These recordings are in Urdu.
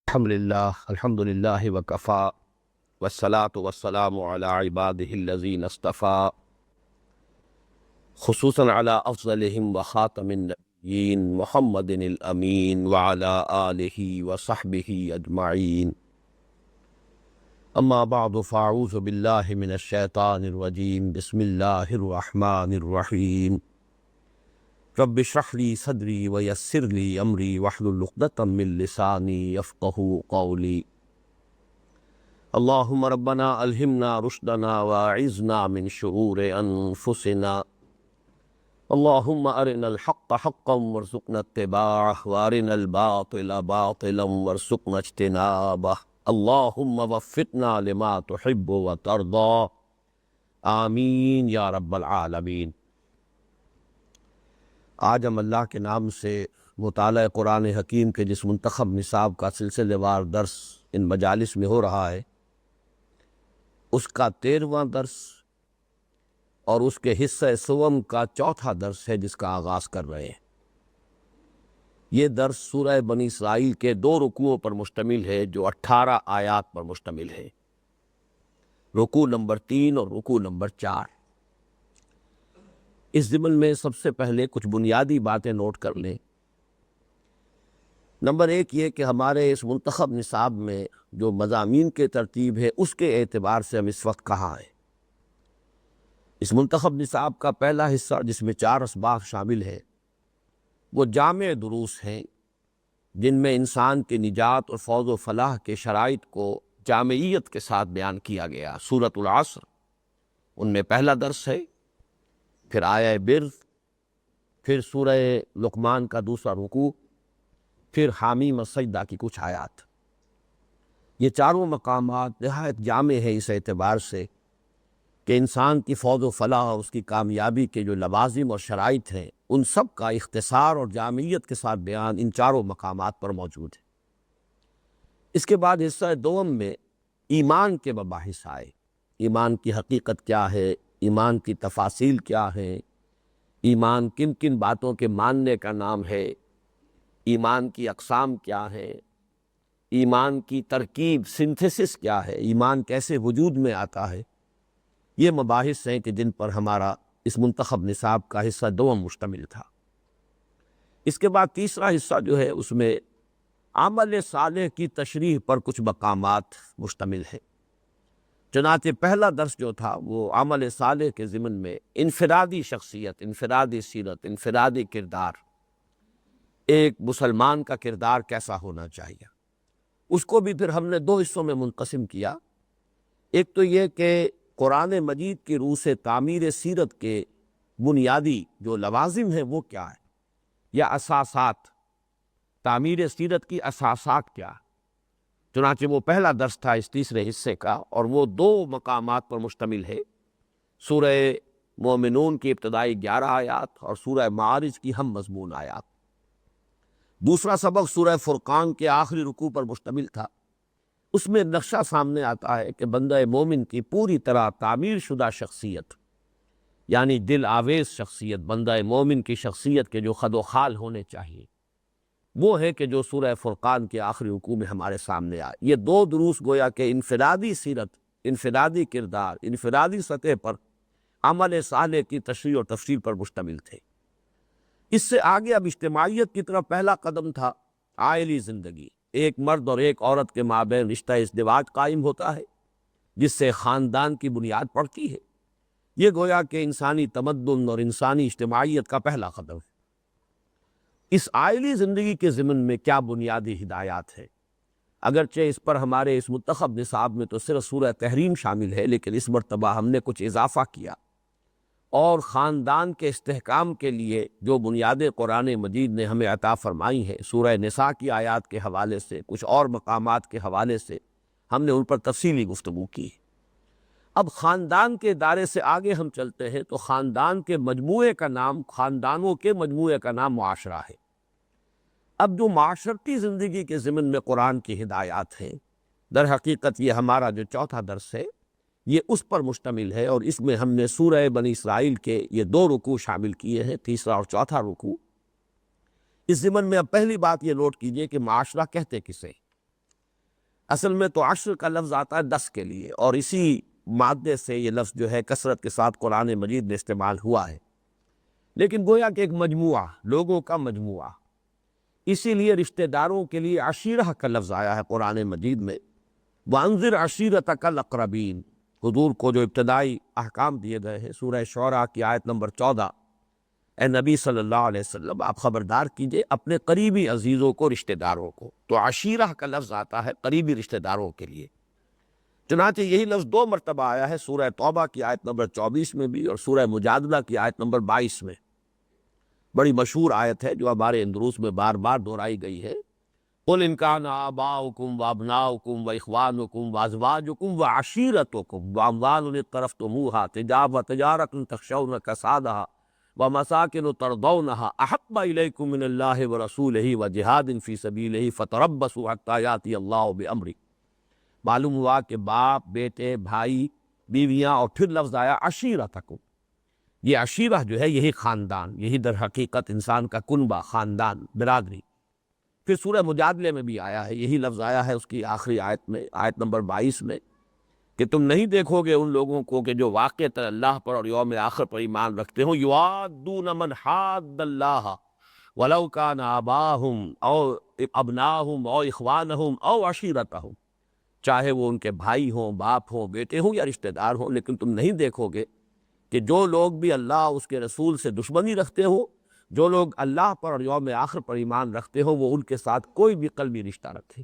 الحمد للہ وکفا والصلاة والسلام علی عباده الذین اصطفى خصوصاً علی افضلهم وخاتم النبیین محمد الامین وعلی آلہ وصحبہ اجمعین. اما بعد فاعوذ باللہ من الشیطان الرجیم. بسم اللہ الرحمن الرحیم. رب اشرح لی صدری ویسر لی امری واحلل عقدۃ من لسانی یفقہوا قولی. اللہم ربنا الہمنا رشدنا واعذنا من شرور انفسنا. اللہم ارنا الحق حقا وارزقنا اتباعہ وارنا الباطل باطلا وارزقنا اجتنابہ. اللہم وفقنا لما تحب وترضى. آمین یا رب العالمین. آج ہم اللہ کے نام سے مطالعہ قرآن حکیم کے جس منتخب نصاب کا سلسلے وار درس ان مجالس میں ہو رہا ہے، اس کا 13واں درس اور اس کے حصہ سوم کا 4تھا درس ہے جس کا آغاز کر رہے ہیں. یہ درس سورہ بنی اسرائیل کے 2 رکوعوں پر مشتمل ہے جو 18 آیات پر مشتمل ہے. رکوع نمبر 3 اور رکوع نمبر 4. اس ضمن میں سب سے پہلے کچھ بنیادی باتیں نوٹ کر لیں. نمبر 1 یہ کہ ہمارے اس منتخب نصاب میں جو مضامین کے ترتیب ہے اس کے اعتبار سے ہم اس وقت کہاں ہیں. اس منتخب نصاب کا پہلا حصہ جس میں 4 اسباق شامل ہیں وہ جامع دروس ہیں جن میں انسان کی نجات اور فوز و فلاح کے شرائط کو جامعیت کے ساتھ بیان کیا گیا. سورۃ العصر ان میں پہلا درس ہے، پھر آیہ بر، پھر سورہ لقمان کا دوسرا رکوع، پھر حامیم السجدہ کی کچھ آیات. یہ چاروں مقامات نہایت جامع ہیں اس اعتبار سے کہ انسان کی فوز و فلاح اور اس کی کامیابی کے جو لوازم اور شرائط ہیں ان سب کا اختصار اور جامعیت کے ساتھ بیان ان چاروں مقامات پر موجود ہے. اس کے بعد حصہ دوم میں ایمان کے مباحث آئے. ایمان کی حقیقت کیا ہے، ایمان کی تفاصیل کیا ہیں، ایمان کن کن باتوں کے ماننے کا نام ہے، ایمان کی اقسام کیا ہیں، ایمان کی ترکیب سنتھسس کیا ہے، ایمان کیسے وجود میں آتا ہے. یہ مباحث ہیں کہ جن پر ہمارا اس منتخب نصاب کا حصہ دوم مشتمل تھا. اس کے بعد تیسرا حصہ جو ہے اس میں عمل صالح کی تشریح پر کچھ مقامات مشتمل ہے. چنانچہ پہلا درس جو تھا وہ عمل صالح کے ضمن میں انفرادی شخصیت، انفرادی سیرت، انفرادی کردار، ایک مسلمان کا کردار کیسا ہونا چاہیے، اس کو بھی پھر ہم نے 2 حصوں میں منقسم کیا. ایک تو یہ کہ قرآن مجید کی روح سے تعمیر سیرت کے بنیادی جو لوازم ہیں وہ کیا ہے، یا اساسات، تعمیر سیرت کی اساسات کیا ہے. چنانچہ وہ پہلا درس تھا اس تیسرے حصے کا، اور وہ 2 مقامات پر مشتمل ہے. سورہ مومنون کی ابتدائی 11 آیات اور سورہ معارج کی ہم مضمون آیات. دوسرا سبق سورہ فرقان کے آخری رکوع پر مشتمل تھا. اس میں نقشہ سامنے آتا ہے کہ بندہ مومن کی پوری طرح تعمیر شدہ شخصیت، یعنی دل آویز شخصیت، بندہ مومن کی شخصیت کے جو خد و خال ہونے چاہیے وہ ہے کہ جو سورہ فرقان کے آخری رکوع میں ہمارے سامنے آئے. یہ 2 دروس گویا کہ انفرادی سیرت، انفرادی کردار، انفرادی سطح پر عمل صالح کی تشریح اور تفصیل پر مشتمل تھے. اس سے آگے اب اجتماعیت کی طرف پہلا قدم تھا. عائلی زندگی، ایک مرد اور ایک عورت کے مابین رشتہ ازدواج قائم ہوتا ہے جس سے خاندان کی بنیاد پڑتی ہے. یہ گویا کہ انسانی تمدن اور انسانی اجتماعیت کا پہلا قدم ہے. اس عائلی زندگی کے ضمن میں کیا بنیادی ہدایات ہیں؟ اگرچہ اس پر ہمارے اس منتخب نصاب میں تو صرف سورہ تحریم شامل ہے، لیکن اس مرتبہ ہم نے کچھ اضافہ کیا اور خاندان کے استحکام کے لیے جو بنیادیں قرآن مجید نے ہمیں عطا فرمائی ہیں سورہ نساء کی آیات کے حوالے سے، کچھ اور مقامات کے حوالے سے ہم نے ان پر تفصیلی گفتگو کی. اب خاندان کے دائرے سے آگے ہم چلتے ہیں تو خاندان کے مجموعے کا نام، خاندانوں کے مجموعے کا نام معاشرہ ہے. اب جو معاشرتی زندگی کے ضمن میں قرآن کی ہدایات ہیں، در حقیقت یہ ہمارا جو 4تھا درس ہے یہ اس پر مشتمل ہے، اور اس میں ہم نے سورہ بنی اسرائیل کے یہ 2 رکوع شامل کیے ہیں، تیسرا اور 4تھا رکوع. اس ضمن میں اب پہلی بات یہ نوٹ کیجئے کہ معاشرہ کہتے کسے. اصل میں تو عشر کا لفظ آتا ہے 10 کے لیے، اور اسی مادے سے یہ لفظ جو ہے کثرت کے ساتھ قرآن مجید میں استعمال ہوا ہے، لیکن گویا کہ ایک مجموعہ، لوگوں کا مجموعہ، اسی لیے رشتہ داروں کے لیے عشیرہ کا لفظ آیا ہے قرآن مجید میں۔ وَأَنذِرْ عَشِيرَتَكَ الْأَقْرَبِينَ، حضور کو جو ابتدائی احکام دیے گئے ہیں سورہ شعراء کی آیت نمبر 14، اے نبی صلی اللہ علیہ وسلم آپ خبردار کیجئے اپنے قریبی عزیزوں کو، رشتہ داروں کو۔ تو عشیرہ کا لفظ آتا ہے قریبی رشتہ داروں کے لیے، چنانچہ یہی لفظ 2 مرتبہ آیا ہے سورہ توبہ کی آیت نمبر 24 میں بھی اور سورہ مجادلہ کی آیت نمبر 22 میں۔ بڑی مشہور آیت ہے جو ہمارے اندروس میں بار بار دہرائی گئی ہے، قُلْ إِنْ كَانَ آبَاؤُكُمْ وَأَبْنَاؤُكُمْ وَإِخْوَانُكُمْ وَأَزْوَاجُكُمْ وَعَشِيرَتُكُمْ وَأَمْوَالٌ اقْتَرَفْتُمُوهَا وَتِجَارَةٌ تَخْشَوْنَ كَسَادَهَا وَمَسَاكِنُ تَرْضَوْنَهَا أَحَبَّ إِلَيْكُم مِّنَ اللَّهِ وَرَسُولِهِ وَجِهَادٍ فِي سَبِيلِهِ فَتَرَبَّصُوا حَتَّىٰ يَأْتِيَ اللَّهُ بِأَمْرِهِ۔ معلوم ہوا کہ باپ، بیٹے، بھائی، بیویاں، اور پھر لفظ آیا عشیرتکم۔ یہ عشیرہ جو ہے یہی خاندان، یہی در حقیقت انسان کا کنبہ، خاندان، برادری۔ پھر سورہ مجادلے میں بھی آیا ہے، یہی لفظ آیا ہے اس کی آخری آیت میں، آیت نمبر 22 میں، کہ تم نہیں دیکھو گے ان لوگوں کو کہ جو واقعتاً اللہ پر اور یوم آخر پر ایمان رکھتے ہوں، یوادون من حاد اللہ ولو کان آباہم او ابناہم او اخوانہم او عشیرتہم، چاہے وہ ان کے بھائی ہوں، باپ ہوں، بیٹے ہوں یا رشتہ دار ہوں، لیکن تم نہیں دیکھو گے کہ جو لوگ بھی اللہ اس کے رسول سے دشمنی رکھتے ہوں، جو لوگ اللہ پر اور یوم آخر پر ایمان رکھتے ہوں، وہ ان کے ساتھ کوئی بھی قلبی رشتہ رکھے۔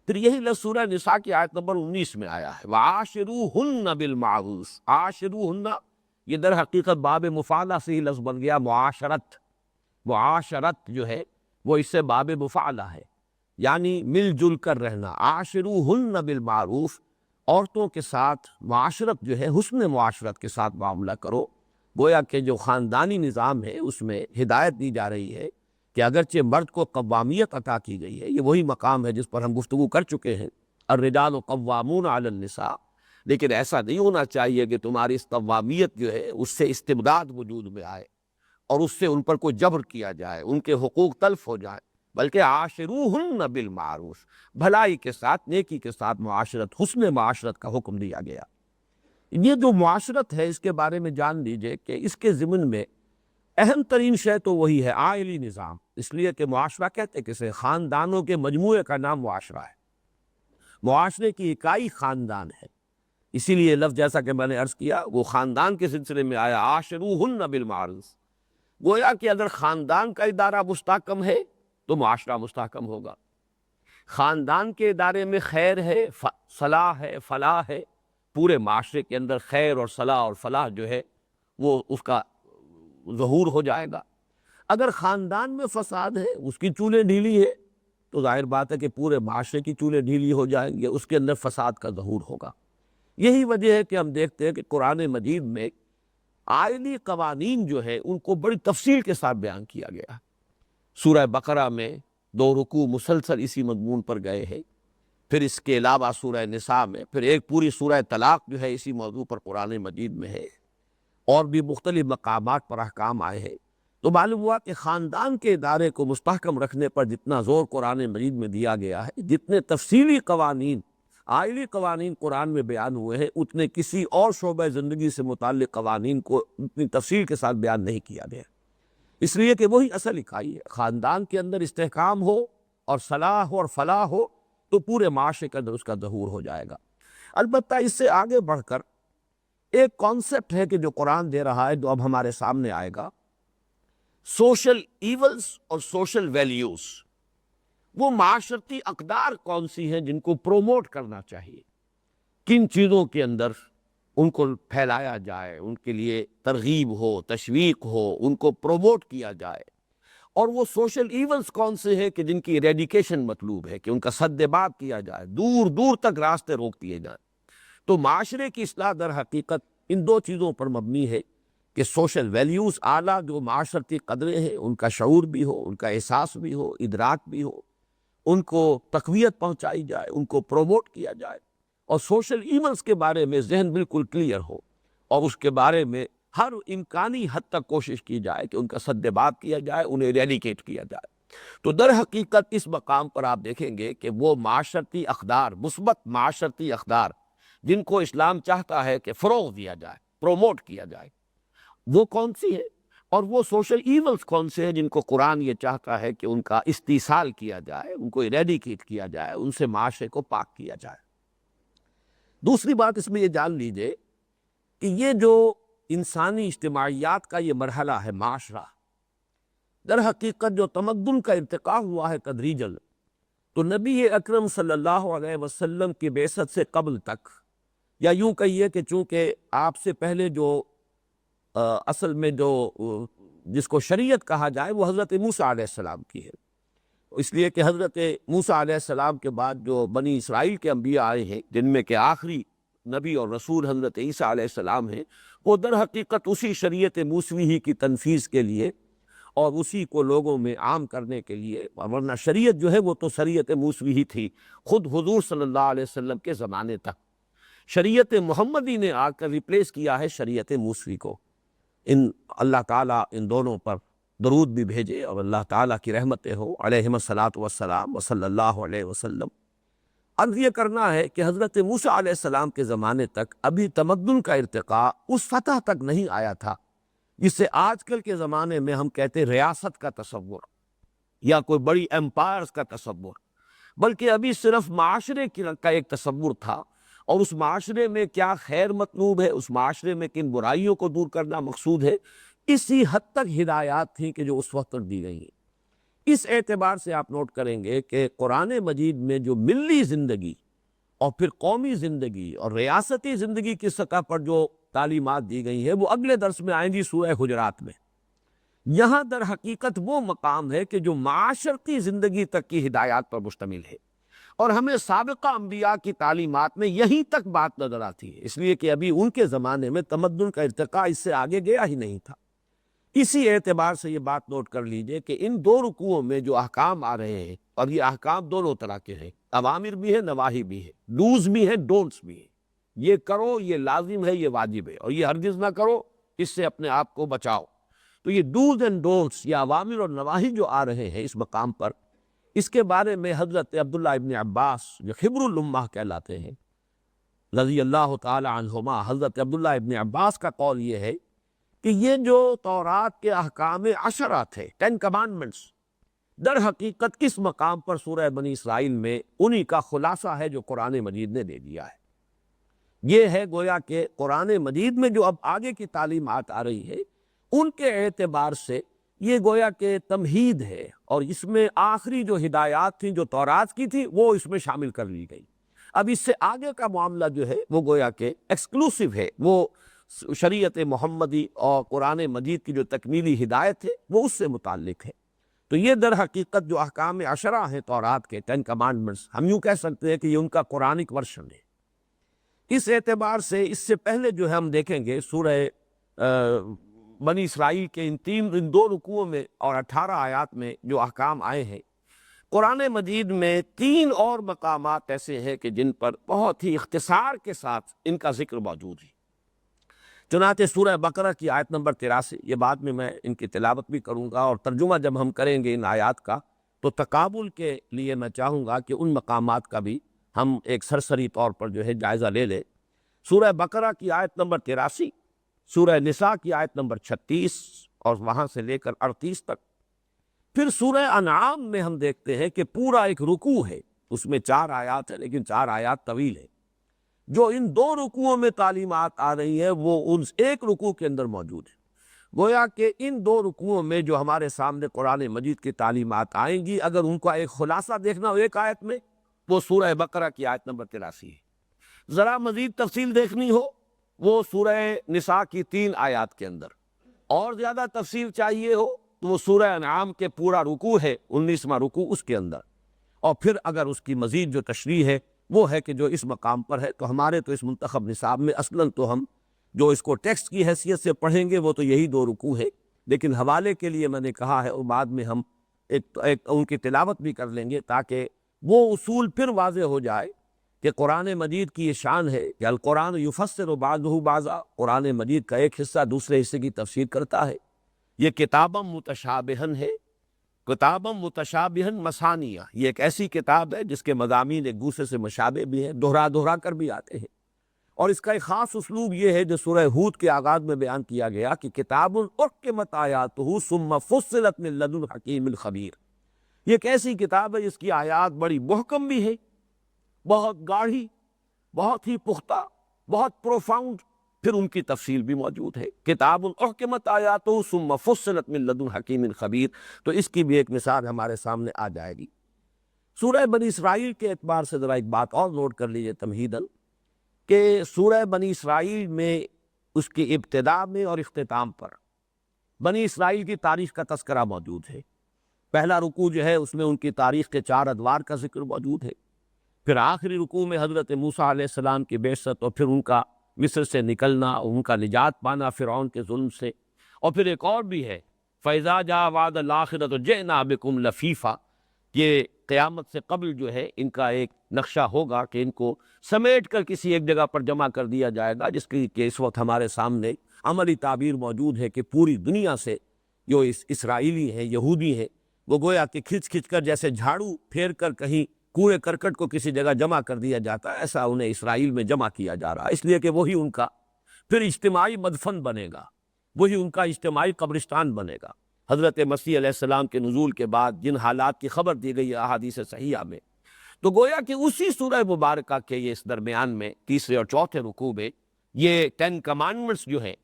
پھر یہی لفظ سورہ نساء کی آیت نمبر 19 میں آیا ہے، وَعَاشِرُوهُنَّ بِالْمَعْرُوفِ۔ عاشروہن یہ در حقیقت باب مفاعلہ سے ہی لفظ بن گیا، معاشرت۔ معاشرت جو ہے وہ اس سے باب مفاعلہ ہے، یعنی مل جل کر رہنا۔ عاشروہن بالمعروف، عورتوں کے ساتھ معاشرت جو ہے حسن معاشرت کے ساتھ معاملہ کرو۔ گویا کہ جو خاندانی نظام ہے اس میں ہدایت دی جا رہی ہے کہ اگرچہ مرد کو قوامیت عطا کی گئی ہے، یہ وہی مقام ہے جس پر ہم گفتگو کر چکے ہیں، الرجال قوامون علی النساء، لیکن ایسا نہیں ہونا چاہیے کہ تمہاری اس قوامیت جو ہے اس سے استبداد وجود میں آئے اور اس سے ان پر کوئی جبر کیا جائے، ان کے حقوق تلف ہو جائیں، بلکہ عاشروہن بالمعروف، بھلائی کے ساتھ، نیکی کے ساتھ معاشرت، حسن معاشرت کا حکم دیا گیا۔ یہ جو معاشرت ہے اس کے بارے میں جان لیجئے کہ اس کے ضمن میں اہم ترین شے تو وہی ہے عائلی نظام، اس لیے کہ معاشرہ کہتے کسے، خاندانوں کے مجموعے کا نام معاشرہ ہے، معاشرے کی اکائی خاندان ہے، اسی لیے لفظ جیسا کہ میں نے عرض کیا وہ خاندان کے سلسلے میں آیا، عاشروہن بالمعروف۔ گویا کہ اگر خاندان کا ادارہ مستحکم ہے تو معاشرہ مستحکم ہوگا، خاندان کے ادارے میں خیر ہے، صلاح ہے، فلاح ہے، پورے معاشرے کے اندر خیر اور صلاح اور فلاح جو ہے وہ اس کا ظہور ہو جائے گا۔ اگر خاندان میں فساد ہے، اس کی چولیں ڈھیلی ہے، تو ظاہر بات ہے کہ پورے معاشرے کی چولیں ڈھیلی ہو جائیں گے، اس کے اندر فساد کا ظہور ہوگا۔ یہی وجہ ہے کہ ہم دیکھتے ہیں کہ قرآن مجید میں آئلی قوانین جو ہے ان کو بڑی تفصیل کے ساتھ بیان کیا گیا ہے۔ سورہ بقرہ میں 2 رکوع مسلسل اسی مضمون پر گئے ہیں، پھر اس کے علاوہ سورہ نساء میں، پھر ایک پوری سورہ طلاق جو ہے اسی موضوع پر قرآن مجید میں ہے، اور بھی مختلف مقامات پر احکام آئے ہیں۔ تو معلوم ہوا کہ خاندان کے ادارے کو مستحکم رکھنے پر جتنا زور قرآن مجید میں دیا گیا ہے، جتنے تفصیلی قوانین، آئلی قوانین قرآن میں بیان ہوئے ہیں، اتنے کسی اور شعبہ زندگی سے متعلق قوانین کو اتنی تفصیل کے ساتھ بیان نہیں کیا گیا، اس لیے کہ وہی اصل اکائی ہے۔ خاندان کے اندر استحکام ہو اور صلاح ہو اور فلاح ہو تو پورے معاشرے کے اندر اس کا ظہور ہو جائے گا۔ البتہ اس سے آگے بڑھ کر ایک کانسیپٹ ہے کہ جو قرآن دے رہا ہے، جو اب ہمارے سامنے آئے گا، سوشل ایولز اور سوشل ویلیوز۔ وہ معاشرتی اقدار کون سی ہیں جن کو پروموٹ کرنا چاہیے، کن چیزوں کے اندر ان کو پھیلایا جائے، ان کے لیے ترغیب ہو، تشویق ہو، ان کو پروموٹ کیا جائے، اور وہ سوشل ایونٹس کون سے ہیں کہ جن کی ایریڈیکیشن مطلوب ہے، کہ ان کا سد باب کیا جائے، دور دور تک راستے روک دیے جائیں۔ تو معاشرے کی اصلاح در حقیقت ان 2 چیزوں پر مبنی ہے کہ سوشل ویلیوز، اعلیٰ جو معاشرتی قدریں ہیں، ان کا شعور بھی ہو، ان کا احساس بھی ہو، ادراک بھی ہو، ان کو تقویت پہنچائی جائے، ان کو پروموٹ کیا جائے، اور سوشل ایونٹس کے بارے میں ذہن بالکل کلیئر ہو، اور اس کے بارے میں ہر امکانی حد تک کوشش کی جائے کہ ان کا سد باب کیا جائے، انہیں ایریڈیکیٹ کیا جائے۔ تو در حقیقت اس مقام پر آپ دیکھیں گے کہ وہ معاشرتی اقدار، مثبت معاشرتی اقدار جن کو اسلام چاہتا ہے کہ فروغ دیا جائے، پروموٹ کیا جائے، وہ کون سی ہے؟ اور وہ سوشل ایولز کون سے ہیں جن کو قرآن یہ چاہتا ہے کہ ان کا استیصال کیا جائے، ان کو ایریڈیکیٹ کیا جائے، ان سے معاشرے کو پاک کیا جائے۔ دوسری بات اس میں یہ جان لیجئے کہ یہ جو انسانی اجتماعیات کا یہ مرحلہ ہے، معاشرہ، در حقیقت جو تمدن کا ارتقاء ہوا ہے تدریجاً، تو نبی اکرم صلی اللہ علیہ وسلم کی بعثت سے قبل تک، یا یوں کہیے کہ چونکہ آپ سے پہلے جو اصل میں جو جس کو شریعت کہا جائے وہ حضرت موسیٰ علیہ السلام کی ہے، اس لیے کہ حضرت موسیٰ علیہ السلام کے بعد جو بنی اسرائیل کے انبیاء آئے ہیں، جن میں کہ آخری نبی اور رسول حضرت عیسیٰ علیہ السلام ہیں، وہ در حقیقت اسی شریعت موسوی ہی کی تنفیذ کے لیے اور اسی کو لوگوں میں عام کرنے کے لیے، ورنہ شریعت جو ہے وہ تو شریعت موسوی ہی تھی خود حضور صلی اللہ علیہ وسلم کے زمانے تک۔ شریعت محمدی نے آ کر ریپلیس کیا ہے شریعت موسوی کو۔ اللہ تعالیٰ ان دونوں پر درود بھی بھیجے اور اللہ تعالیٰ کی رحمتیں ہو علیہم الصلاۃ والسلام وصلی اللہ علیہ وسلم۔ عرض یہ کرنا ہے کہ حضرت موسیٰ علیہ السلام کے زمانے تک ابھی تمدن کا ارتقاء اس سطح تک نہیں آیا تھا جس سے آج کل کے زمانے میں ہم کہتے ہیں ریاست کا تصور یا کوئی بڑی امپائرز کا تصور، بلکہ ابھی صرف معاشرے کا ایک تصور تھا، اور اس معاشرے میں کیا خیر مطلوب ہے، اس معاشرے میں کن برائیوں کو دور کرنا مقصود ہے، اسی حد تک ہدایات تھیں کہ جو اس وقت تک دی گئی ہیں۔ اس اعتبار سے آپ نوٹ کریں گے کہ قرآن مجید میں جو ملی زندگی اور پھر قومی زندگی اور ریاستی زندگی کی سطح پر جو تعلیمات دی گئی ہیں وہ اگلے درس میں آئیں گی سورہ حجرات میں۔ یہاں در حقیقت وہ مقام ہے کہ جو معاشرتی زندگی تک کی ہدایات پر مشتمل ہے، اور ہمیں سابقہ انبیاء کی تعلیمات میں یہیں تک بات نظر آتی ہے، اس لیے کہ ابھی ان کے زمانے میں تمدن کا ارتقاء اس سے آگے گیا ہی نہیں تھا۔ اسی اعتبار سے یہ بات نوٹ کر لیجئے کہ ان دو رکوعوں میں جو احکام آ رہے ہیں، اور یہ احکام دونوں طرح کے ہیں، اوامر بھی ہے، نواہی بھی ہے، ڈوز بھی ہے، ڈونٹس بھی ہے۔ یہ کرو، یہ لازم ہے، یہ واجب ہے، اور یہ ہرگز نہ کرو، اس سے اپنے آپ کو بچاؤ۔ تو یہ ڈوز اینڈ ڈونٹس یا اوامر اور نواہی جو آ رہے ہیں اس مقام پر، اس کے بارے میں حضرت عبداللہ ابن عباس جو خبر الامہ کہلاتے ہیں رضی اللہ تعالی عنہما، حضرت عبداللہ ابن عباس کا قول یہ ہے کہ یہ جو تورات کے احکام 10 تھے، 10 کمانڈمنٹس، در حقیقت اس مقام پر سورہ بنی اسرائیل میں انہی کا خلاصہ ہے جو قرآن مجید نے دے دیا ہے۔ یہ ہے گویا کہ قرآن مجید میں جو اب آگے کی تعلیمات آ رہی ہے ان کے اعتبار سے یہ گویا کہ تمہید ہے، اور اس میں آخری جو ہدایات تھیں جو تورات کی تھی وہ اس میں شامل کر لی گئی۔ اب اس سے آگے کا معاملہ جو ہے وہ گویا کہ ایکسکلوسیو ہے، وہ شریعت محمدی اور قرآن مجید کی جو تکمیلی ہدایت ہے وہ اس سے متعلق ہے۔ تو یہ در حقیقت جو احکام 10 ہیں تورات کے 10 کمانڈمنٹس، ہم یوں کہہ سکتے ہیں کہ یہ ان کا قرآنک ورشن ہے۔ اس اعتبار سے اس سے پہلے جو ہے ہم دیکھیں گے سورہ بنی اسرائیل کے ان 2 رکوعوں میں اور 18 آیات میں جو احکام آئے ہیں، قرآن مجید میں 3 اور مقامات ایسے ہیں کہ جن پر بہت ہی اختصار کے ساتھ ان کا ذکر موجود ہے۔ چنانچہ سورہ بقرہ کی آیت نمبر 83، یہ بعد میں ان کی تلاوت بھی کروں گا، اور ترجمہ جب ہم کریں گے ان آیات کا تو تقابل کے لیے میں چاہوں گا کہ ان مقامات کا بھی ہم ایک سرسری طور پر جو ہے جائزہ لے لیں۔ سورہ بقرہ کی آیت نمبر 83، سورہ نساء کی آیت نمبر 36 اور وہاں سے لے کر 38 تک۔ پھر سورہ انعام میں ہم دیکھتے ہیں کہ پورا ایک رکوع ہے، اس میں 4 آیات ہیں لیکن 4 آیات طویل ہیں۔ جو ان 2 رکوعوں میں تعلیمات آ رہی ہیں وہ ان ایک رکوع کے اندر موجود ہے۔ گویا کہ ان 2 رکوعوں میں جو ہمارے سامنے قرآن مجید کی تعلیمات آئیں گی، اگر ان کا ایک خلاصہ دیکھنا ہو ایک آیت میں، وہ سورہ بقرہ کی آیت نمبر 83 ہے۔ ذرا مزید تفصیل دیکھنی ہو وہ سورہ نساء کی 3 آیات کے اندر، اور زیادہ تفصیل چاہیے ہو تو وہ سورہ انعام کے پورا رکوع ہے، 19واں رکوع اس کے اندر، اور پھر اگر اس کی مزید جو تشریح ہے وہ ہے کہ جو اس مقام پر ہے۔ تو ہمارے تو اس منتخب نصاب میں اصلاً تو ہم جو اس کو ٹیکسٹ کی حیثیت سے پڑھیں گے وہ تو یہی 2 رکوع ہے، لیکن حوالے کے لیے میں نے کہا ہے اور بعد میں ہم ایک ان کی تلاوت بھی کر لیں گے تاکہ وہ اصول پھر واضح ہو جائے کہ قرآن مجید کی یہ شان ہے کہ القرآن یفسر بعضہ بعضا، قرآن مجید کا ایک حصہ دوسرے حصے کی تفسیر کرتا ہے۔ یہ کتاباً متشابہاً ہے، کتابا متشابہا مثانیہ، یہ ایک ایسی کتاب ہے جس کے مضامین ایک دوسرے سے مشابہ بھی ہیں، دوہرا دوہرا کر بھی آتے ہیں۔ اور اس کا ایک خاص اسلوب یہ ہے جو سورہ ہود کے آغاز میں بیان کیا گیا کہ کتاب احکمت آیاتہ ثم فصلت من لدن حکیم خبیر، یہ ایک ایسی کتاب ہے جس کی آیات بڑی محکم بھی ہے، بہت گاڑھی، بہت ہی پختہ، بہت پروفاؤنڈ، پھر ان کی تفصیل بھی موجود ہے۔ کتاب احکمت آیاتہ ثم فصلت من لدن حکیم خبیر، تو اس کی بھی ایک مثال ہمارے سامنے آ جائے گی۔ سورہ بنی اسرائیل کے اعتبار سے ذرا ایک بات اور نوٹ کر لیجئے تمہیداً، کہ سورہ بنی اسرائیل میں اس کی ابتدا میں اور اختتام پر بنی اسرائیل کی تاریخ کا تذکرہ موجود ہے۔ پہلا رکوع جو ہے اس میں ان کی تاریخ کے 4 ادوار کا ذکر موجود ہے، پھر آخری رکوع میں حضرت موسیٰ علیہ السلام کی بعثت اور پھر ان کا مصر سے نکلنا، ان کا نجات پانا فرعون کے ظلم سے، اور پھر ایک اور بھی ہے فَإِذَا جَاءَ وَعْدُ الْآخِرَةِ جِئْنَا بِكُمْ لَفِيفًا، یہ قیامت سے قبل جو ہے ان کا ایک نقشہ ہوگا کہ ان کو سمیٹ کر کسی ایک جگہ پر جمع کر دیا جائے گا، جس کی کہ اس وقت ہمارے سامنے عملی تعبیر موجود ہے کہ پوری دنیا سے جو اسرائیلی ہیں، یہودی ہیں، وہ گویا کہ کھچ کھچ کر جیسے جھاڑو پھیر کر کہیں کوڑے کرکٹ کو کسی جگہ جمع کر دیا جاتا ہے، ایسا انہیں اسرائیل میں جمع کیا جا رہا ہے، اس لیے کہ وہی ان کا پھر اجتماعی مدفن بنے گا، وہی ان کا اجتماعی قبرستان بنے گا۔ حضرت مسیح علیہ السلام کے نزول کے بعد جن حالات کی خبر دی گئی ہے احادیث صحیحہ میں، تو گویا کہ اسی سورہ مبارکہ کے یہ اس درمیان میں تیسرے اور چوتھے رکوع میں یہ 10 کمانڈمنٹس جو ہیں،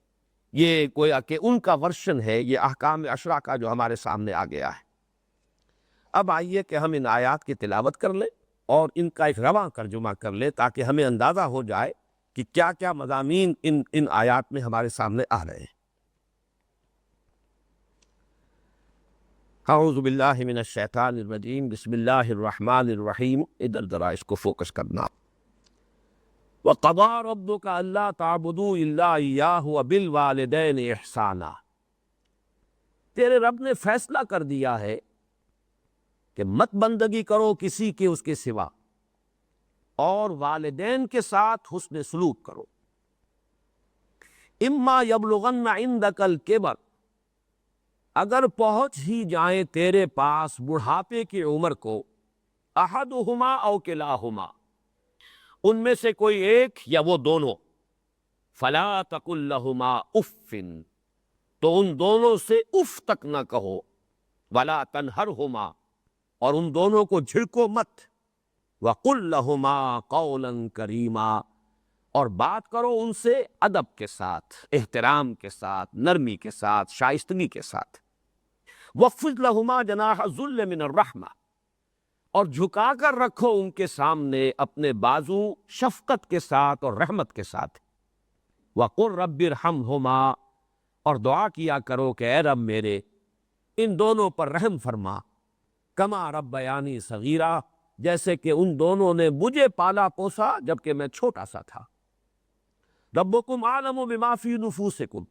یہ گویا کہ ان کا ورشن ہے، یہ احکام 10 کا جو ہمارے سامنے آ گیا ہے۔ اب آئیے کہ ہم ان آیات کی تلاوت کر لیں اور ان کا ایک رواں ترجمہ کر لیں تاکہ ہمیں اندازہ ہو جائے کہ کیا کیا مضامین ان آیات میں ہمارے سامنے آ رہے ہیں۔ اعوذ باللہ من الشیطان الرجیم، بسم اللہ الرحمن الرحیم، ادھر ذرا اس کو فوکس کرنا۔ وَقَضَىٰ رَبُّكَ أَلَّا تَعْبُدُوا إِلَّا إِيَّاهُ وَبِالْوَالِدَيْنِ إِحْسَانًا، تیرے رب نے فیصلہ کر دیا ہے کہ مت بندگی کرو کسی کے اس کے سوا، اور والدین کے ساتھ حسن سلوک کرو۔ اما یبلغن عندک الکبر، اگر پہنچ ہی جائیں تیرے پاس بڑھاپے کی عمر کو، احدہما او کلاہما، ان میں سے کوئی ایک یا وہ دونوں، فلا تقل لہما اف، تو ان دونوں سے اف تک نہ کہو، ولا تنہرہما، اور ان دونوں کو جھڑکو مت، وقل لہما قولا کریما، اور بات کرو ان سے ادب کے ساتھ، احترام کے ساتھ، نرمی کے ساتھ، شائستگی کے ساتھ۔ وَخْفِضْ لَهُمَا جَنَاحَ الذُّلِّ مِنَ الرَّحْمَةِ، اور جھکا کر رکھو ان کے سامنے اپنے بازو شفقت کے ساتھ اور رحمت کے ساتھ۔ وَقُلْ رَبِّ ارْحَمْهُمَا، اور دعا کیا کرو کہ اے رب میرے ان دونوں پر رحم فرما، کما ربیانی صغیرہ، جیسے کہ ان دونوں نے مجھے پالا پوسا جبکہ میں چھوٹا سا تھا۔ ربکم اعلم بما فی نفوسکم،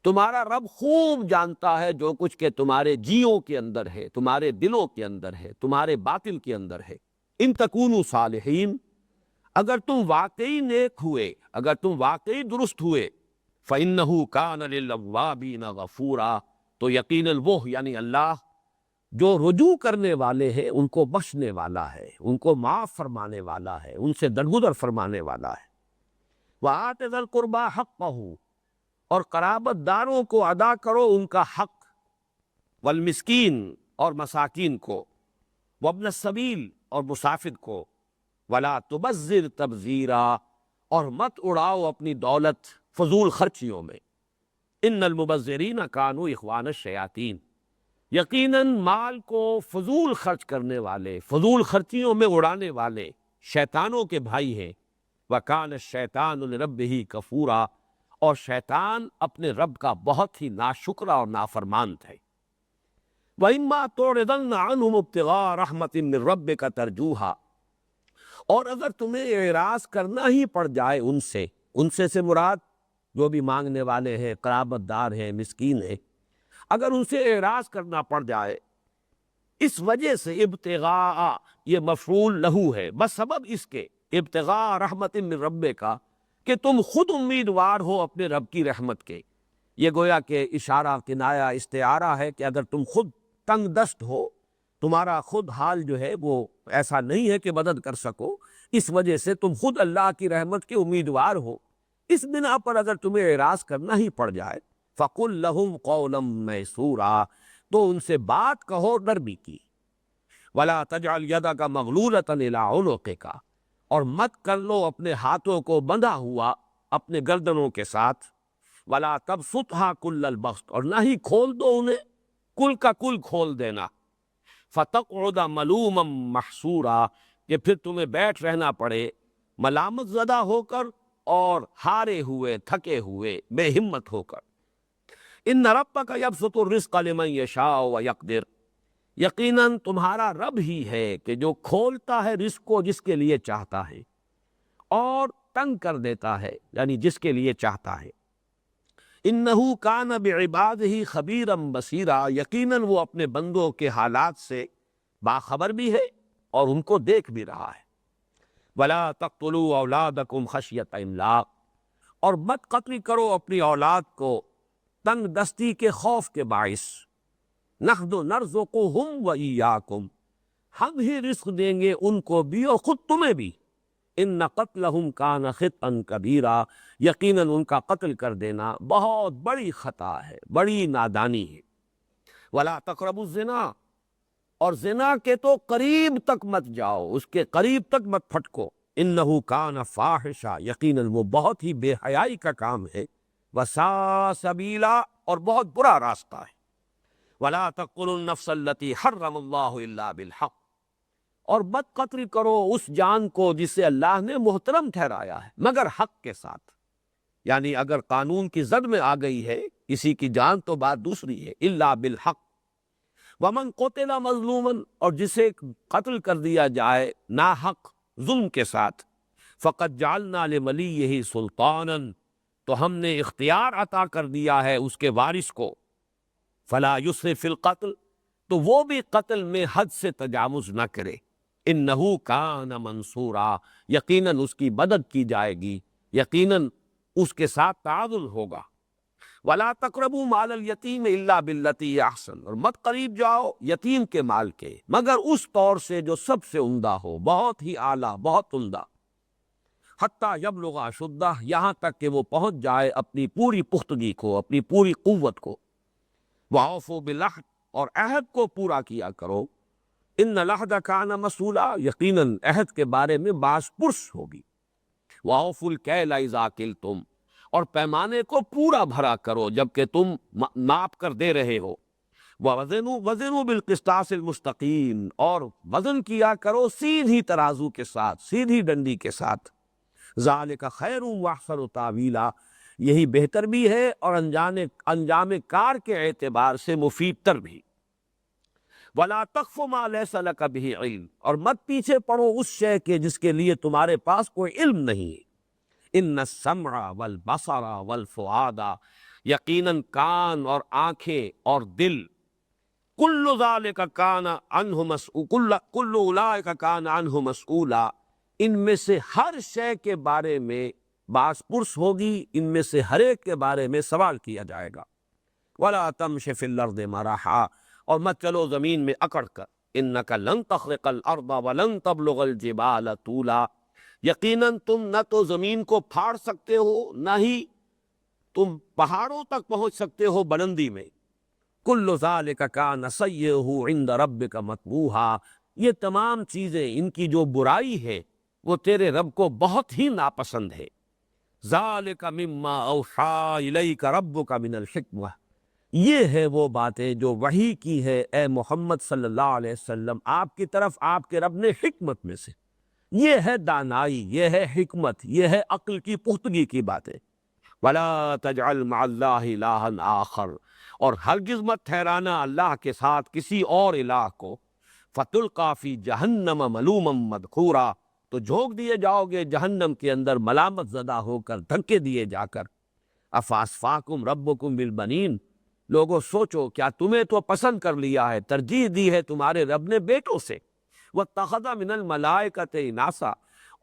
تمہارا رب خوب جانتا ہے جو کچھ کہ تمہارے جیوں کے اندر ہے، تمہارے دلوں کے اندر ہے، تمہارے باطن کے اندر ہے۔ ان تکونوا صالحین، اگر تم واقعی نیک ہوئے، اگر تم واقعی درست ہوئے، فإنہ کان للأوابین غفورا، تو یقیناً وہ یعنی اللہ جو رجوع کرنے والے ہیں ان کو بخشنے والا ہے، ان کو معاف فرمانے والا ہے، ان سے درگزر فرمانے والا ہے۔ وَآتِ ذَا الْقُرْبَىٰ حَقَّهُ، اور قرابت داروں کو ادا کرو ان کا حق، والمسکین، اور مساکین کو، وابن السبیل، اور مسافر کو، ولا تبذر تبذیرا، اور مت اڑاؤ اپنی دولت فضول خرچیوں میں۔ ان المبذرین کانوا اخوان الشیاطین، یقیناً مال کو فضول خرچ کرنے والے، فضول خرچیوں میں اڑانے والے شیطانوں کے بھائی ہیں۔ وَكَانَ الشَّيْطَانُ لِرَبِّهِ كَفُورًا، اور شیطان اپنے رب کا بہت ہی ناشکرا اور نافرمان تھے۔ وَإِمَّا تُعْرِضَنَّ عَنْهُمُ ابْتِغَاءَ رَحْمَةٍ مِّن رَّبِّكَ تَرْجُوهَا، اور اگر تمہیں اعراض کرنا ہی پڑ جائے ان سے مراد جو بھی مانگنے والے ہیں، قرابت دار ہیں، مسکین ہیں، اگر ان سے اعراض کرنا پڑ جائے اس وجہ سے، ابتغاء یہ مفعول لہو ہے، بس سبب اس کے، ابتغاء رحمت من ربک، کہ تم خود امیدوار ہو اپنے رب کی رحمت کے، یہ گویا کہ اشارہ، کنایہ، استعارہ ہے کہ اگر تم خود تنگ دست ہو، تمہارا خود حال جو ہے وہ ایسا نہیں ہے کہ مدد کر سکو، اس وجہ سے تم خود اللہ کی رحمت کے امیدوار ہو، اس بنا پر اگر تمہیں اعراض کرنا ہی پڑ جائے فَقُلْ لَهُمْ قَوْلًا مَيْسُورًا، تو ان سے بات کہو نرمی کی، وَلَا تَجْعَلْ يَدَكَ مَغْلُولَةً إِلَىٰ عُنُقِكَ، اور مت کر لو اپنے ہاتھوں کو بندھا ہوا اپنے گردنوں کے ساتھ، وَلَا تَبْسُطْهَا كُلَّ الْبَسْطِ، اور نہ ہی کھول دو انہیں کل کا کل کھول دینا، فَتَقْعُدَ مَلُومًا مَحْسُورًا، کہ پھر تمہیں بیٹھ رہنا پڑے ملامت زدہ ہو کر اور ہارے ہوئے تھکے ہوئے بے ہمت ہو کر۔ ان ربک یبسط الرزق لمن یشاء ویقدر، یقیناً تمہارا رب ہی ہے کہ جو کھولتا ہے رزق کو جس کے لیے چاہتا ہے اور تنگ کر دیتا ہے یعنی جس کے لیے چاہتا ہے۔ انہ کان بعبادہ خبیرا بصیرا، یقیناً وہ اپنے بندوں کے حالات سے باخبر بھی ہے اور ان کو دیکھ بھی رہا ہے۔ ولا تقتلوا اولادکم خشیۃ املاق، اور مت قتل کرو اپنی اولاد کو تنگ دستی کے خوف کے باعث، نحن نرزقهم وإیاکم، ہم ہی رزق دیں گے ان کو بھی اور خود تمہیں بھی۔ ان قتلہم کان خطئا کبیرا، یقیناً ان کا قتل کر دینا بہت بڑی خطا ہے، بڑی نادانی ہے۔ ولا تقربوا الزنا، اور زنا کے تو قریب تک مت جاؤ، اس کے قریب تک مت پھٹکو۔ انہ کان فاحشہ، یقیناً وہ بہت ہی بے حیائی کا کام ہے، وساء سبیلا، اور بہت برا راستہ ہے۔ ولا تقتلوا النفس التي حرم اللہ الا بالحق، اور مت قتل کرو اس جان کو جسے اللہ نے محترم ٹھہرایا ہے مگر حق کے ساتھ، یعنی اگر قانون کی زد میں آ گئی ہے کسی کی جان تو بات دوسری ہے، الا بالحق۔ ومن قتل مظلوما، اور جسے قتل کر دیا جائے ناحق ظلم کے ساتھ، فقد جعلنا لولیہ سلطانا، تو ہم نے اختیار عطا کر دیا ہے اس کے وارث کو، فلا یسرف فی القتل، تو وہ بھی قتل میں حد سے تجاوز نہ کرے، انہ کان منصورا، یقیناً اس کی مدد کی جائے گی، یقیناً اس کے ساتھ تعاون ہوگا۔ ولا تقربوا مال الیتیم الا باللتی ہی احسن، اور مت قریب جاؤ یتیم کے مال کے مگر اس طور سے جو سب سے عمدہ ہو، بہت ہی اعلیٰ، بہت عمدہ۔ حتیٰ یبلغ اشدہ، یہاں تک کہ وہ پہنچ جائے اپنی پوری پختگی کو، اپنی پوری قوت کو۔ وَأَوْفُوا بِالْعَہْدِ، اور عہد کو پورا کیا کرو، ان العہد کان مسئولا، یقیناً عہد کے بارے میں باز پرس ہوگی۔ وَأَوْفُوا الْكَيْلَ إِذَا كِلْتُمْ، اور پیمانے کو پورا بھرا کرو جبکہ تم ناپ کر دے رہے ہو۔ وَوَزِنُوا بِالْقِسْطَاسِ الْمُسْتَقِيمِ، اور وزن کیا کرو سیدھی ترازو کے ساتھ، سیدھی ڈنڈی کے ساتھ۔ ذَلِكَ خَيْرٌ وَأَحْسَنُ تَأْوِيلًا، یہی بہتر بھی ہے اور انجام کار کے اعتبار سے مفید تر بھی۔ وَلَا تَقْفُ مَا لَيْسَ لَكَ بِهِ عِلْمٌ، اور مت پیچھے پڑو اس شے کے جس کے لیے تمہارے پاس کوئی علم نہیں ہے۔ ان السمع والبصر والفؤاد، یقیناً کان اور آنکھیں اور دل، کل ذالک کان عنہ مسئول، کل اولئک کان عنہ مسئولا، ان میں سے ہر شے کے بارے میں باز پرس ہوگی، ان میں سے ہر ایک کے بارے میں سوال کیا جائے گا۔ ولا تمش فی الارض مرحا، اور مت چلو زمین میں اکڑ کر، انک لن تخرق الارض ولن تبلغ الجبال طولا، یقیناً تم نہ تو زمین کو پھاڑ سکتے ہو نہ ہی تم پہاڑوں تک پہنچ سکتے ہو بلندی میں۔ کل ذالک کان سیئہ عند ربک مکروہا، یہ تمام چیزیں ان کی جو برائی ہے وہ تیرے رب کو بہت ہی ناپسند ہے۔ ذالک مما اوحی الیک ربک من الحکمہ، یہ ہے وہ باتیں جو وحی کی ہے اے محمد صلی اللہ علیہ وسلم آپ کی طرف آپ کے رب نے حکمت میں سے، یہ ہے دانائی، یہ ہے حکمت، یہ ہے عقل کی پختگی کی باتیں۔ ولا تجعل مع اللہ الہا آخر، اور ہرگز مت ٹھہرانا اللہ کے ساتھ کسی اور الہ کو، فتلقی فی جہنم ملوما مدحورا، تو جھونک دیے جاؤ گے جہنم کے اندر ملامت زدہ ہو کر، دھکے دیے جا کر۔ افاصفاکم ربکم بالبنین، لوگوں سوچو کیا تمہیں تو پسند کر لیا ہے، ترجیح دی ہے تمہارے رب نے بیٹوں سے، واتخذ من الملائکۃ اناسا،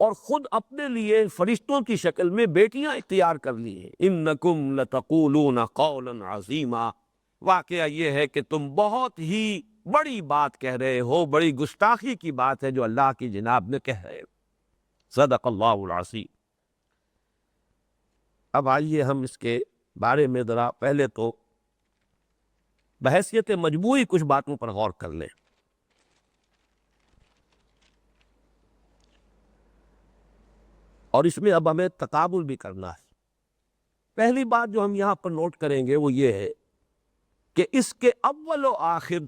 اور خود اپنے لیے فرشتوں کی شکل میں بیٹیاں اختیار کر لی ہیں۔ انکم لتقولون قولا عظیما، واقعہ یہ ہے کہ تم بہت ہی بڑی بات کہہ رہے ہو، بڑی گستاخی کی بات ہے جو اللہ کی جناب نے کہہ رہے ہو۔ صدق اللہ العظیم۔ اب آئیے ہم اس کے بارے میں ذرا پہلے تو بحیثیت مجموعی کچھ باتوں پر غور کر لیں۔ اور اس میں اب ہمیں تقابل بھی کرنا ہے۔ پہلی بات جو ہم یہاں پر نوٹ کریں گے وہ یہ ہے کہ اس کے اول و آخر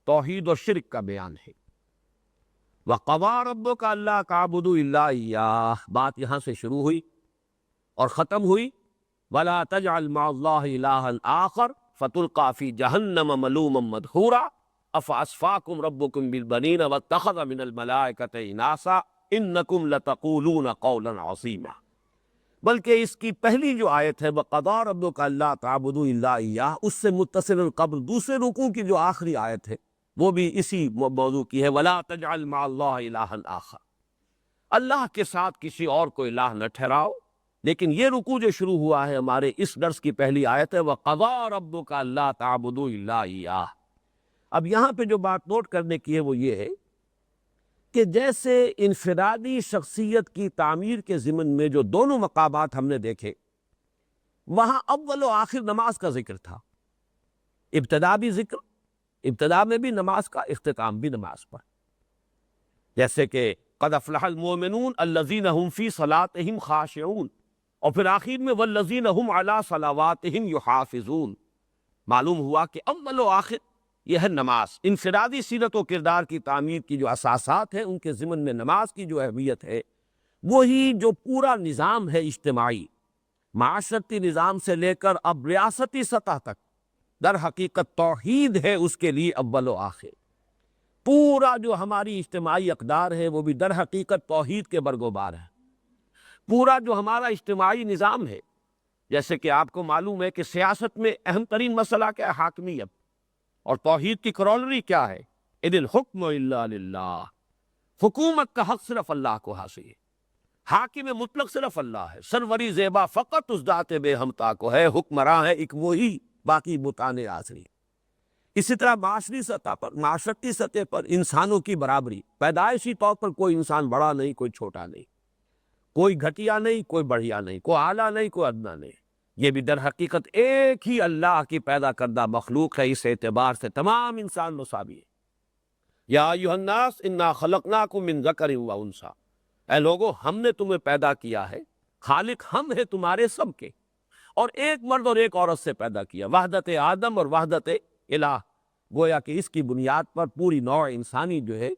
توحید و شرک کا بیان ہے۔ وَقَضَىٰ رَبُّكَ أَلَّا تَعْبُدُوا إِلَّا إِيَّاهُ، بات یہاں سے شروع ہوئی اور ختم ہوئی وَلَا تَجْعَلْ مَعَ اللَّهِ إِلَٰهًا آخَرَ فَتُلْقَىٰ فِي جَهَنَّمَ مَلُومًا مَدْحُورًا أَفَأَصْفَاكُمْ رَبُّكُمْ بِالْبَنِينَ وَاتَّخَذَ مِنَ الْمَلَائِكَةِ إِنَاثًا إِنَّكُمْ لَتَقُولُونَ قَوْلًا عَظِيمًا۔ بلکہ اس کی پہلی جو آیت ہے وَقَضَىٰ رَبُّكَ أَلَّا تَعْبُدُوا إِلَّا إِيَّاهُ، اس سے متصل قبل دوسرے رکوع کی جو آخری آیت ہے وہ بھی اسی موضوع کی ہے وَلَا تَجْعَلْ مَعَ اللَّهِ إِلَٰهًا آخَرَ، اللہ کے ساتھ کسی اور کو الہ نہ ٹھہراؤ۔ لیکن یہ رکوع جو شروع ہوا ہے ہمارے اس درس کی پہلی آیت ہے وَقَضَىٰ رَبُّكَ أَلَّا تَعْبُدُوا إِلَّا إِيَّاهُ۔ اب یہاں پہ جو بات نوٹ کرنے کی ہے وہ یہ ہے کہ جیسے انفرادی شخصیت کی تعمیر کے ضمن میں جو دونوں مقامات ہم نے دیکھے، وہاں اول و آخر نماز کا ذکر تھا، ابتدا بھی ذکر، ابتدا میں بھی نماز کا، اختتام بھی نماز پر، جیسے کہ قد افلح المؤمنون الذین هم فی صلاتهم خاشعون، اور پھر آخر میں والذین هم علی صلواتهم یحافظون۔ معلوم ہوا کہ اول و آخر یہ ہے نماز۔ انفرادی سیرت و کردار کی تعمیر کی جو اساسات ہیں ان کے ضمن میں نماز کی جو اہمیت ہے، وہی جو پورا نظام ہے اجتماعی، معاشرتی نظام سے لے کر اب ریاستی سطح تک، در حقیقت توحید ہے اس کے لیے اول و آخر۔ پورا جو ہماری اجتماعی اقدار ہے وہ بھی در حقیقت توحید کے برگوبار ہے۔ پورا جو ہمارا اجتماعی نظام ہے، جیسے کہ آپ کو معلوم ہے کہ سیاست میں اہم ترین مسئلہ کیا ہے؟ حاکمیت، اور توحید کی کرولری کیا ہے؟ اِنِ الْحُكْمُ إِلَّا لِلَّهِ، حکومت کا حق صرف اللہ کو حاصل ہے، حاکم مطلق صرف اللہ ہے، سروری زیبا فقط اس ذات بے ہمتا کو ہے، حکمراں ہے ایک وہی، باقی بتانے آخری۔ اسی طرح معاشری سطح پر، معاشرتی سطح پر انسانوں کی برابری، پیدائشی طور پر کوئی انسان بڑا نہیں، کوئی چھوٹا نہیں، کوئی گھٹیا نہیں، کوئی بڑھیا نہیں، کوئی اعلیٰ نہیں، کوئی ادنا نہیں، یہ بھی در حقیقت ایک ہی اللہ کی پیدا کردہ مخلوق ہے۔ اس اعتبار سے تمام انسان مساوی ہے۔ یا ایھا الناس انا خلقناکم من ذکر و انثی، اے لوگو ہم نے تمہیں پیدا کیا ہے، خالق ہم ہیں تمہارے سب کے، اور ایک مرد اور ایک عورت سے پیدا کیا، وحدت آدم اور وحدت الہ، گویا کہ اس کی بنیاد پر پوری نوع انسانی جو ہے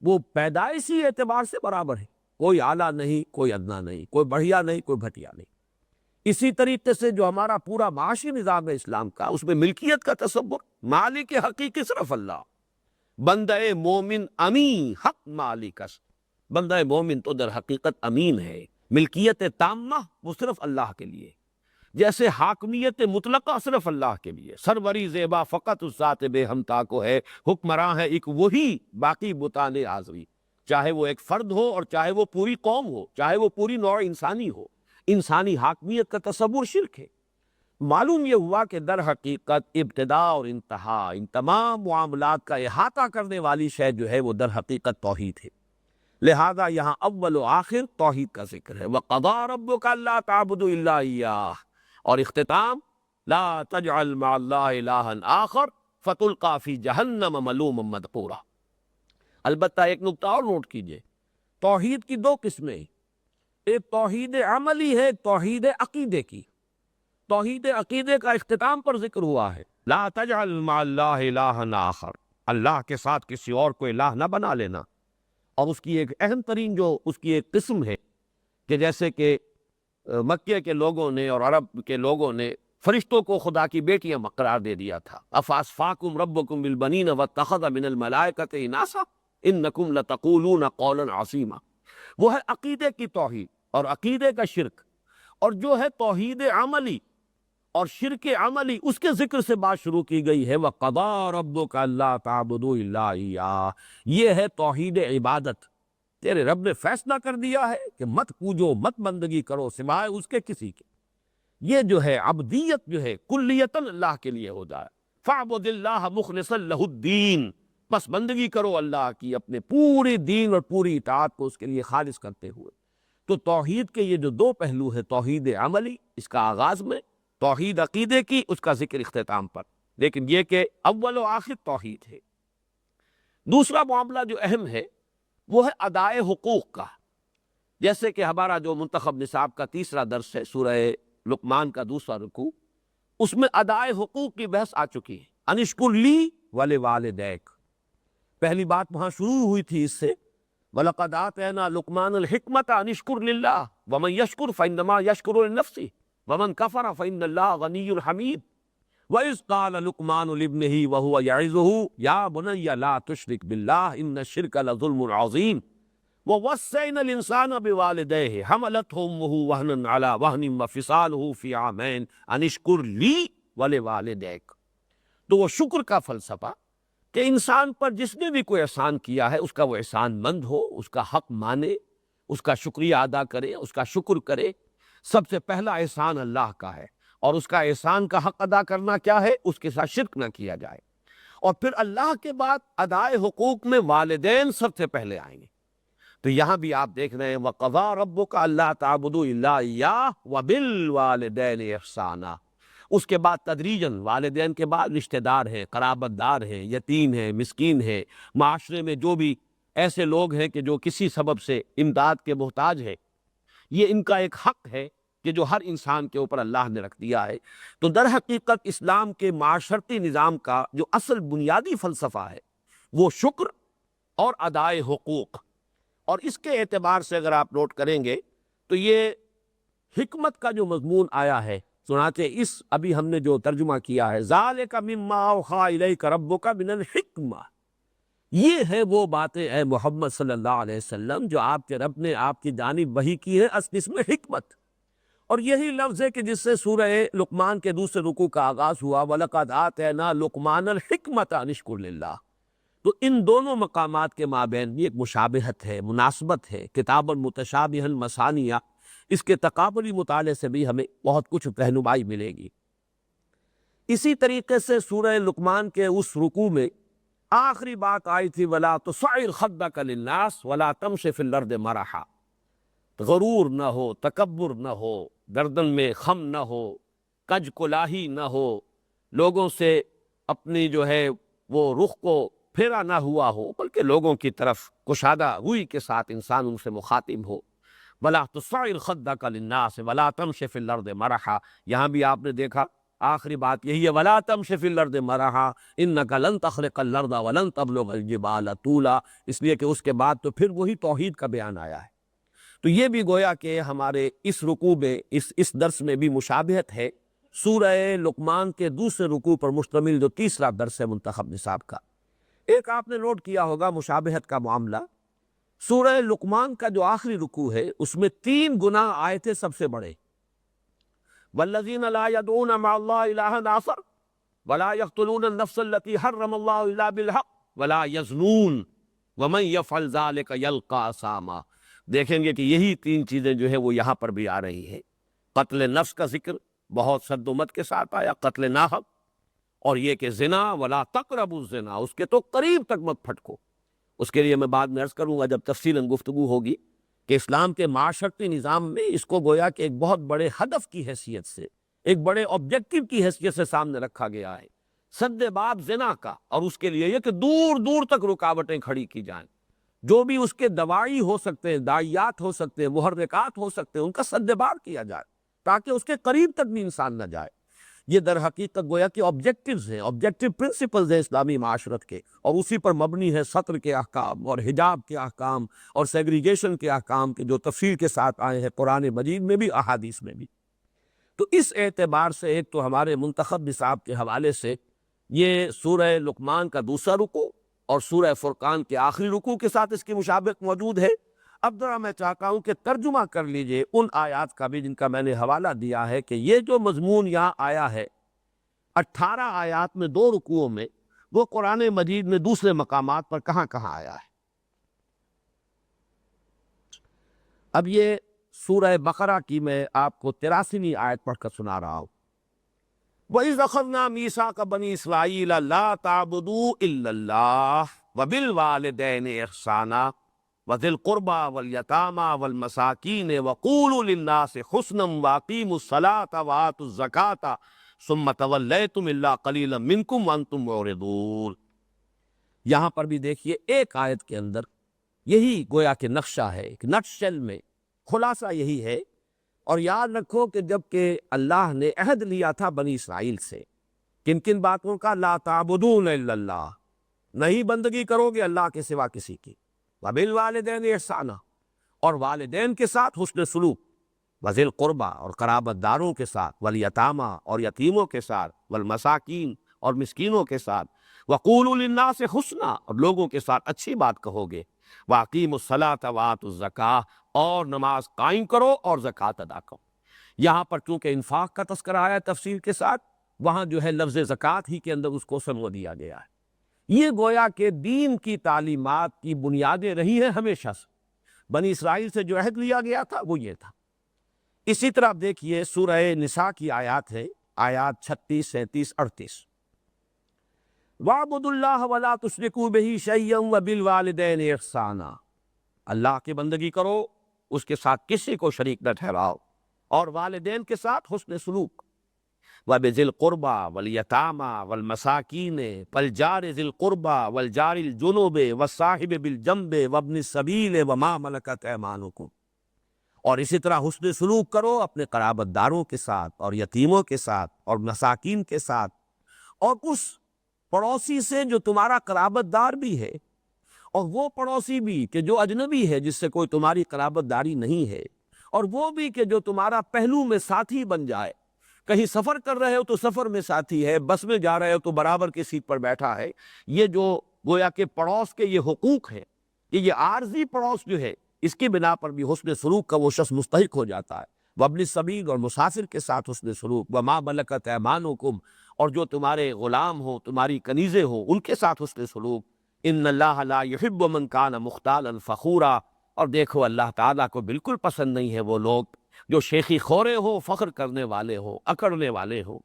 وہ پیدائشی اعتبار سے برابر ہے، کوئی اعلیٰ نہیں، کوئی ادنا نہیں، کوئی بڑھیا نہیں، کوئی گھٹیا نہیں۔ اسی طریقے سے جو ہمارا پورا معاشی نظام ہے اسلام کا، اس میں ملکیت کا تصور، مالک حقیقی صرف اللہ، بندہ مومن امین حق مالک است، بندہ مومن تو در حقیقت امین ہے، ملکیت تامہ وہ صرف اللہ کے لیے، جیسے حاکمیت مطلقہ صرف اللہ کے لیے، سروری زیبا فقط اس ذات بے ہمتا کو ہے، حکمراں ہے ایک وہی، باقی بتان آزوی، چاہے وہ ایک فرد ہو اور چاہے وہ پوری قوم ہو، چاہے وہ پوری نوع انسانی ہو۔ انسانی حاکمیت کا تصور شرک ہے۔ معلوم یہ ہوا کہ در حقیقت ابتدا اور انتہا، ان تمام معاملات کا احاطہ کرنے والی شے جو ہے وہ در حقیقت توحید ہے۔ لہذا یہاں اول و آخر توحید کا ذکر ہے، وَقَضَىٰ رَبُّكَ أَلَّا تَعْبُدُوا إِلَّا إِيَّاهُ، اور اختتام لا تجعل مع اللَّهِ إِلَٰهًا آخَرَ فَتُلْقَىٰ فِي جَهَنَّمَ مَلُومًا مَدْحُورًا۔ البتہ ایک نکتہ اور نوٹ کیجئے، توحید کی دو قسمیں، ایک توحید عملی ہے، ایک توحید عقیدے کی۔ توحید عقیدے کا اختتام پر ذکر ہوا ہے، لا تجعل مع اللہ الہا آخر، اللہ کے ساتھ کسی اور کو الہ نہ بنا لینا۔ اور اس کی ایک اہم ترین جو اس کی ایک قسم ہے کہ جیسے کہ مکے کے لوگوں نے اور عرب کے لوگوں نے فرشتوں کو خدا کی بیٹیاں قرار دے دیا تھا، افاصفاکم ربکم بالبنین واتخذ من الملائکۃ اناسا انکم لتقولون قولا عظیما۔ وہ ہے عقیدے کی توحید اور عقیدے کا شرک، اور جو ہے توحید عملی اور شرک عملی، اس کے ذکر سے بات شروع کی گئی ہے، وَقَضَىٰ رَبُّكَ أَلَّا تَعْبُدُوا إِلَّا إِيَّاهُ، یہ ہے توحید عبادت۔ تیرے رب نے فیصلہ کر دیا ہے کہ مت پوجو، مت بندگی کرو سوائے اس کے کسی کے۔ یہ جو ہے عبدیت جو ہے کلیتاً اللہ کے لیے ہو جائے، فَاعْبُدِ اللَّهَ مُخْلِصًا لَهُ الدِّينَ، بس بندگی کرو اللہ کی اپنے پورے دین اور پوری اطاعت کو اس کے لیے خالص کرتے ہوئے۔ تو توحید کے یہ جو دو پہلو ہے، توحید عملی اس کا آغاز میں، توحید عقیدے کی اس کا ذکر اختتام پر، لیکن یہ کہ اول و آخر توحید ہے۔ دوسرا معاملہ جو اہم ہے وہ ہے ادائے حقوق کا، جیسے کہ ہمارا جو منتخب نصاب کا تیسرا درس ہے سورہ لقمان کا دوسرا رکوع، اس میں ادائے حقوق کی بحث آ چکی ہے۔ انشکر لی ولوالدیک، پہلی بات وہاں شروع ہوئی تھی اس سے، وَلَقَدْ آتَيْنَا لُقْمَانَ الْحِكْمَةَ أَنِ اشْكُرْ لِلَّهِ وَمَنْ يَشْكُرْ فَإِنَّمَا يَشْكُرُ لِنَفْسِهِ وَمَنْ كَفَرَ فَإِنَّ اللَّهَ غَنِيٌّ حَمِيدٌ وَإِذْ قَالَ لُقْمَانُ لِابْنِهِ وَهُوَ يَعِظُهُ يَا بُنَيَّ لَا تُشْرِكْ بِاللَّهِ إِنَّ الشِّرْكَ لَظُلْمٌ عَظِيمٌ وَوَصَّيْنَا الْإِنسَانَ بِوَالِدَيْهِ حَمَلَتْهُ أُمُّهُ وَهْنًا عَلَى وَهْنٍ وَفِصَالُهُ فِي عَامَيْنِ أَنِ اشْكُرْ لِي وَلِوَالِدَيْكَ۔ تو وہ شکر کا فلسفہ کہ انسان پر جس نے بھی کوئی احسان کیا ہے اس کا وہ احسان مند ہو، اس کا حق مانے، اس کا شکریہ ادا کرے، اس کا شکر کرے۔ سب سے پہلا احسان اللہ کا ہے، اور اس کا احسان کا حق ادا کرنا کیا ہے؟ اس کے ساتھ شرک نہ کیا جائے۔ اور پھر اللہ کے بعد ادائے حقوق میں والدین سب سے پہلے آئیں گے۔ تو یہاں بھی آپ دیکھ رہے ہیں وَقَضَىٰ رَبُّكَ أَلَّا تَعْبُدُوا إِلَّا إِيَّاهُ وَبِالْوَالِدَيْنِ إِحْسَانًا۔ اس کے بعد تدریجاً والدین کے بعد رشتہ دار ہیں، قرابت دار ہیں، یتیم ہیں، مسکین ہیں، معاشرے میں جو بھی ایسے لوگ ہیں کہ جو کسی سبب سے امداد کے محتاج ہیں، یہ ان کا ایک حق ہے کہ جو ہر انسان کے اوپر اللہ نے رکھ دیا ہے۔ تو در حقیقت اسلام کے معاشرتی نظام کا جو اصل بنیادی فلسفہ ہے وہ شکر اور ادائے حقوق، اور اس کے اعتبار سے اگر آپ نوٹ کریں گے تو یہ حکمت کا جو مضمون آیا ہے، چنانچہ اس ابھی ہم نے جو ترجمہ کیا ہے ذالک مما اوحی الیک ربک من الحکمہ، یہ ہے وہ باتیں اے محمد صلی اللہ علیہ وسلم جو آپ کے رب نے آپ کی جانب وحی کی ہے، اصل اس میں حکمت۔ اور یہی لفظ ہے کہ جس سے سورہ لقمان کے دوسرے رکوع کا آغاز ہوا، وَلَقَدْ آتَيْنَا لُقْمَانَ الْحِكْمَةَ أَنِ اشْكُرْ لِلَّهِ۔ تو ان دونوں مقامات کے مابین بھی ایک مشابہت ہے، مناسبت ہے، کتاباً متشابہاً مثانیہ، اس کے تقابلی مطالعے سے بھی ہمیں بہت کچھ رہنمائی ملے گی۔ اسی طریقے سے سورہ لقمان کے اس رکوع میں آخری بات آئی تھی وَلَا تُصَعِّرْ خَدَّكَ لِلنَّاسِ وَلَا تَمْشِ فِي الْأَرْضِ مَرَحًا، غرور نہ ہو، تکبر نہ ہو، گردن میں خم نہ ہو، کج کلاہی نہ ہو، لوگوں سے اپنی جو ہے وہ رخ کو پھیرا نہ ہوا ہو، بلکہ لوگوں کی طرف کشادہ روئی کے ساتھ انسان ان سے مخاطب ہو۔ وَلَا تُصَعِّرْ خَدَّكَ لِلنَّاسِ وَلَا تَمْشِ فِي الْأَرْضِ مَرَحًا، یہاں بھی آپ نے دیکھا آخری بات یہی ہے وَلَا تَمْشِ فِي الْأَرْضِ مَرَحًا إِنَّكَ لَن تَخْرِقَ الْأَرْضَ وَلَن تَبْلُغَ الْجِبَالَ طُولًا، اس لیے کہ اس کے بعد تو پھر وہی توحید کا بیان آیا ہے۔ تو یہ بھی گویا کہ ہمارے اس رکوع میں اس درس میں بھی مشابہت ہے سورہ لقمان کے دوسرے رکوع پر مشتمل جو تیسرا درس ہے منتخب نصاب کا۔ ایک آپ نے نوٹ کیا ہوگا مشابہت کا معاملہ، سورہ لقمان کا جو آخری رکوع ہے اس میں 3 گناہ آئے تھے سب سے بڑے، والذین لا یدعون مع اللہ الہا آخر ولا یقتلون النفس التی حرم اللہ الا بالحق ولا یزنون ومن یفعل ذلک یلقى اثاما۔ دیکھیں گے کہ یہی 3 چیزیں جو ہے وہ یہاں پر بھی آ رہی ہے۔ قتل نفس کا ذکر بہت شد و مت کے ساتھ آیا، قتل ناحق، اور یہ کہ زنا ولا تقربوا الزنا، اس کے تو قریب تک مت پھٹکو۔ اس کے لیے میں بعد میں عرض کروں گا جب تفصیلاً گفتگو ہوگی کہ اسلام کے معاشرتی نظام میں اس کو گویا کہ ایک بہت بڑے ہدف کی حیثیت سے، ایک بڑے آبجیکٹو کی حیثیت سے سامنے رکھا گیا ہے، سد باب زنا کا، اور اس کے لیے یہ کہ دور دور تک رکاوٹیں کھڑی کی جائیں، جو بھی اس کے دواعی ہو سکتے ہیں، داعیات ہو سکتے ہیں، محرکات ہو سکتے ہیں، ان کا سد باب کیا جائے تاکہ اس کے قریب تک بھی انسان نہ جائے۔ یہ در حقیقت گویا کہ آبجیکٹیوز ہیں، آبجیکٹیو پرنسپلز ہیں اسلامی معاشرت کے، اور اسی پر مبنی ہے سطر کے احکام اور حجاب کے احکام اور سیگریگیشن کے احکام کے جو تفصیل کے ساتھ آئے ہیں قرآن مجید میں بھی، احادیث میں بھی۔ تو اس اعتبار سے ایک تو ہمارے منتخب نصاب کے حوالے سے یہ سورہ لقمان کا دوسرا رکوع اور سورہ فرقان کے آخری رکوع کے ساتھ اس کی مشابہت موجود ہے۔ اب ذرا میں چاہتا ہوں کہ ترجمہ کر لیجئے ان آیات کا بھی جن کا میں نے حوالہ دیا ہے کہ یہ جو مضمون یہاں آیا ہے 18 آیات میں 2 رکوعوں میں، وہ قرآن مجید میں دوسرے مقامات پر کہاں کہاں آیا ہے۔ اب یہ سورہ بقرہ کی میں آپ کو 83ویں آیت پڑھ کر سنا رہا ہوں۔ وَإِذْ أَخَذْنَا مِيثَاقَ بَنِي إِسْرَائِيلَ لَا تَعْبُدُوا إِلَّا اللَّهَ وبالوالدین احسانا وذی القربى والیتامى والمساکین وقولوا للناس حسنا واقیموا الصلاة وآتوا الزکاة ثم تولیتم الا قلیلا منکم وانتم معرضون۔ یہاں پر بھی دیکھیے ایک آیت کے اندر یہی گویا کہ نقشہ ہے، ایک نٹ شیل میں خلاصہ یہی ہے۔ اور یاد رکھو کہ جب کہ اللہ نے عہد لیا تھا بنی اسرائیل سے کن کن باتوں کا، لا تعبدون الا اللہ، نہیں بندگی کرو گے اللہ کے سوا کسی کی، وبالوالدین احسانا، اور والدین کے ساتھ حسن سلوک، وذی القربیٰ اور قرابت داروں کے ساتھ، والیتامى اور یتیموں کے ساتھ، والمساکین اور مسکینوں کے ساتھ، وقولوا للناس حسنا اور لوگوں کے ساتھ اچھی بات کہو گے، واقیموا الصلاۃ وآتوا الزکاۃ اور نماز قائم کرو اور زکوٰۃ ادا کرو۔ یہاں پر چونکہ انفاق کا تذکرہ آیا تفصیل کے ساتھ، وہاں جو ہے لفظ زکوٰۃ ہی کے اندر اس کو سمو دیا گیا ہے۔ یہ گویا کہ دین کی تعلیمات کی بنیادیں رہی ہیں ہمیشہ سے، بنی اسرائیل سے جو عہد لیا گیا تھا وہ یہ تھا۔ اسی طرح آپ دیکھیے سورہ نساء کی آیات ہے، آیات 36، 37، 38، وَاعْبُدُوا اللَّهَ وَلَا تُشْرِكُوا بِهِ شَيْئًا وَبِالْوَالِدَيْنِ إِحْسَانًا، اللہ کی بندگی کرو، اس کے ساتھ کسی کو شریک نہ ٹھہراؤ، اور والدین کے ساتھ حسن سلوک، وَبِذِي الْقُرْبَى وَالْيَتَامَى وَالْمَسَاكِينِ وَالْجَارِ ذِي الْقُرْبَى وَالْجَارِ الْجُنُبِ وَالصَّاحِبِ بِالْجَنبِ وَابْنِ السَّبِيلِ وَمَا مَلَكَتْ أَيْمَانُكُمْ، اور اسی طرح حسن سلوک کرو اپنے قرابت داروں کے ساتھ اور یتیموں کے ساتھ اور مساکین کے ساتھ، اور اس پڑوسی سے جو تمہارا قرابت دار بھی ہے، اور وہ پڑوسی بھی کہ جو اجنبی ہے جس سے کوئی تمہاری قرابت داری نہیں ہے، اور وہ بھی کہ جو تمہارا پہلو میں ساتھی بن جائے، کہیں سفر کر رہے ہو تو سفر میں ساتھی ہے، بس میں جا رہے ہو تو برابر کی سیٹ پر بیٹھا ہے۔ یہ جو گویا کہ پڑوس کے یہ حقوق ہیں، یہ عارضی پڑوس جو ہے، اس کی بنا پر بھی حسن سلوک کا وہ شخص مستحق ہو جاتا ہے۔ وابن السبیل اور مسافر کے ساتھ حسن سلوک، وما ملکت ایمانکم، اور جو تمہارے غلام ہو، تمہاری کنیزیں ہو، ان کے ساتھ حسن سلوک۔ ان اللہ لا يحب من کان مختالا فخورا، اور دیکھو اللہ تعالیٰ کو بالکل پسند نہیں ہے وہ لوگ جو شیخی خورے ہو، فخر کرنے والے ہو، اکڑنے والے ہو۔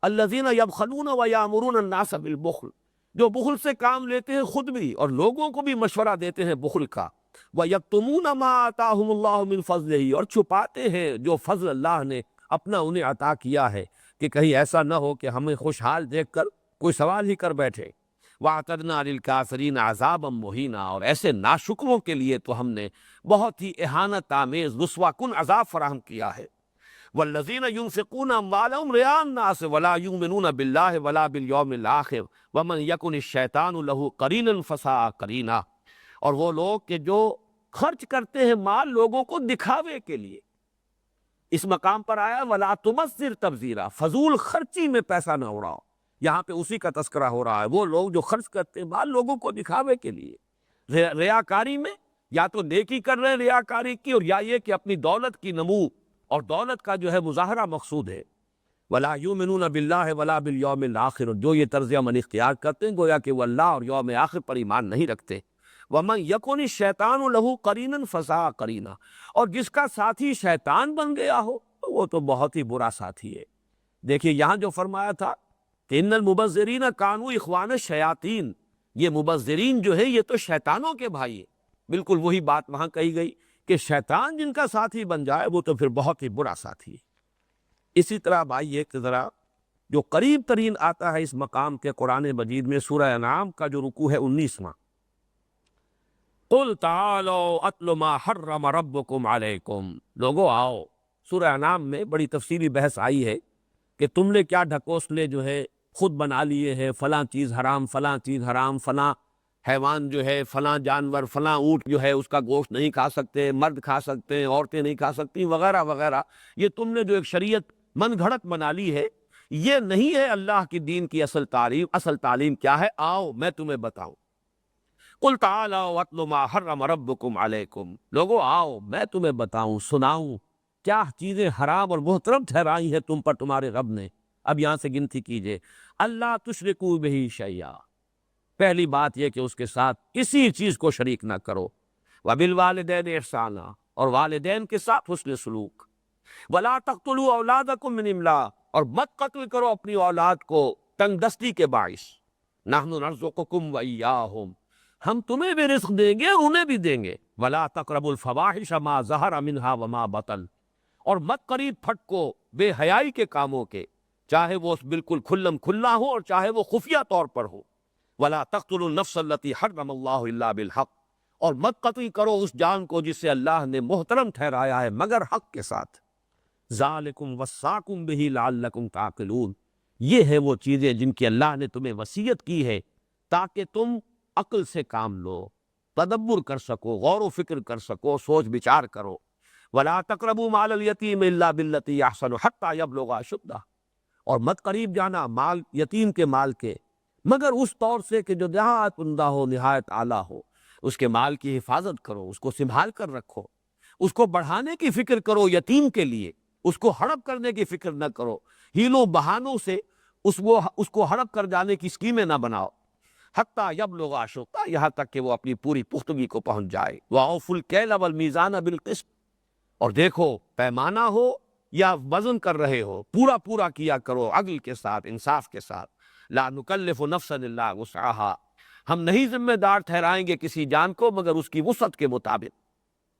الذین یبخلون ویامرون الناس بالبخل، جو بخل سے کام لیتے ہیں خود بھی اور لوگوں کو بھی مشورہ دیتے ہیں بخل کا۔ وَيَكْتُمُونَ مَا آتَاهُمُ اللَّهُ مِنْ فَضْلِهِ، اور چھپاتے ہیں جو فضل اللہ نے اپنا انہیں عطا کیا ہے، کہ کہیں ایسا نہ ہو کہ ہمیں خوشحال دیکھ کر کوئی سوال ہی کر بیٹھے۔ وَأَعْتَدْنَا لِلْكَافِرِينَ عَذَابًا مُهِينًا، اور ایسے ناشکروں کے لیے تو ہم نے بہت ہی اہانت آمیز رسوا کن عذاب فراہم کیا ہے۔ وَالَّذِينَ يُنْفِقُونَ أَمْوَالَهُمْ رِئَاءَ النَّاسِ وَلَا يُؤْمِنُونَ بِاللَّهِ وَلَا بِالْيَوْمِ الْآخِرِ وَمَنْ يَكُنِ الشَّيْطَانُ لَهُ قَرِينًا فَسَاءَ قَرِينًا، اور وہ لوگ کہ جو خرچ کرتے ہیں مال لوگوں کو دکھاوے کے لیے، اس مقام پر آیا وَلَا تُبَذِّرْ تَبْذِيرًا، فضول خرچی میں پیسہ نہ اڑاؤ، یہاں پہ اسی کا تذکرہ ہو رہا ہے۔ وہ لوگ جو خرچ کرتے ہیں مال لوگوں کو دکھاوے کے لیے، ریاکاری میں، یا تو نیکی کر رہے ہیں ریاکاری کی، اور یا یہ کہ اپنی دولت کی نمو اور دولت کا جو ہے مظاہرہ مقصود ہے۔ وَلَا يُؤْمِنُونَ بِاللَّهِ وَلَا بِالْيَوْمِ الْآخِرِ، جو یہ طرز عمل اختیار کرتے ہیں گویا کہ وہ اللہ اور یوم آخر پر ایمان نہیں رکھتے۔ وَمَنْ يَكُنِ الشَّيْطَانُ لَهُ قَرِينًا فَسَاءَ قَرِينًا، اور جس کا ساتھی شیطان بن گیا ہو وہ تو بہت ہی برا ساتھی ہے۔ دیکھیے یہاں جو فرمایا تھا کہ ان المبذرین کانوا اخوان الشیاطین، یہ مبذرین جو ہے یہ تو شیطانوں کے بھائی ہیں، بالکل وہی بات وہاں کہی گئی کہ شیطان جن کا ساتھی بن جائے وہ تو پھر بہت ہی برا ساتھی ہے۔ اسی طرح بھائی ایک ذرا جو قریب ترین آتا ہے اس مقام کے قرآن مجید میں، سورہ انعام کا جو رکوع ہے 19واں، قُلْ تَعَالَوْا أَتْلُ مَا حَرَّمَ رَبُّكُمْ عَلَيْكُمْ، لوگو آؤ۔ سورہ انعام میں بڑی تفصیلی بحث آئی ہے کہ تم نے کیا ڈھکوسلے جو ہے خود بنا لیے ہیں، فلاں چیز حرام، فلاں چیز حرام، فلاں حیوان جو ہے، فلاں جانور، فلاں اونٹ جو ہے اس کا گوشت نہیں کھا سکتے، مرد کھا سکتے ہیں، عورتیں نہیں کھا سکتی، وغیرہ وغیرہ۔ یہ تم نے جو ایک شریعت من گھڑت بنا لی ہے، یہ نہیں ہے اللہ کی دین کی اصل تعلیم۔ اصل تعلیم کیا ہے؟ آؤ میں تمہیں بتاؤں۔ قُلْ تَعَالَوْا أَتْلُ مَا حَرَّمَ رَبُّكُمْ عَلَيْكُمْ، لوگو آؤ میں تمہیں بتاؤں، سناؤں کیا چیزیں حرام اور محترم ٹھہرائی ہیں تم پر تمہارے رب نے۔ اب یہاں سے گنتی کیجئے، اللہ تشرکوا بہ شیئا، پہلی بات یہ کہ اس کے ساتھ کسی چیز کو شریک نہ کرو، وبالوالدین احسانا، اور والدین کے ساتھ حسن سلوک، ولا تقتلوا اولادکم من املاق، اور مت قتل کرو اپنی اولاد کو تنگ دستی کے باعث، نحن نرزقکم وایاہم، ہم تمہیں بھی رزق دیں گے اور انہیں بھی دیں گے۔ وَلَا تَقْرَبُوا الْفَوَاحِشَ مَا ظَهَرَ مِنْهَا وَمَا بَطَنَ، اور مت قریب پھٹکو بے حیائی کے کاموں کے، چاہے وہ بالکل کھلم کھلا ہو اور چاہے وہ خفیہ طور پر ہو۔ وَلَا تَقْتُلُوا النَّفْسَ الَّتِي حَرَّمَ اللَّهُ إِلَّا بِالْحَقِّ، اور مت قتل کرو اس جان کو جسے اللہ نے محترم ٹھہرایا ہے مگر حق کے ساتھ۔ ذَلِكُمْ وَصَّاكُمْ بِهِ لَعَلَّكُمْ تَعْقِلُونَ، یہ ہے وہ چیزیں جن کی اللہ نے تمہیں وصیت کی ہے تاکہ تم عقل سے کام لو، تدبر کر سکو، غور و فکر کر سکو، سوچ بچار کرو۔ وَلَا تَقْرَبُوا مَالَ الْيَتِيمِ إِلَّا بِالَّتِي أَحْسَنُ حَتَّى يَبْلُغَ أَشُدَّهُ، اور مت قریب جانا مال یتیم کے مال کے مگر اس طور سے کہ جو نہایت عمدہ ہو، نہایت اعلیٰ ہو۔ اس کے مال کی حفاظت کرو، اس کو سنبھال کر رکھو، اس کو بڑھانے کی فکر کرو یتیم کے لیے، اس کو ہڑپ کرنے کی فکر نہ کرو، ہیلوں بہانوں سے اس کو ہڑپ کر جانے کی اسکیمیں نہ بناؤ۔ حتیٰ یبلغ اشدہ، یہاں تک کہ وہ اپنی پوری پختگی کو پہنچ جائے۔ وَأَوْفُوا الْكَيْلَ وَالْمِيزَانَ بِالْقِسْطِ، اور دیکھو پیمانہ ہو یا وزن کر رہے ہو، پورا پورا کیا کرو عدل کے ساتھ، انصاف کے ساتھ۔ لا نکلف نفسا الا وسعها، ہم نہیں ذمہ دار ٹھہرائیں گے کسی جان کو مگر اس کی وسعت کے مطابق۔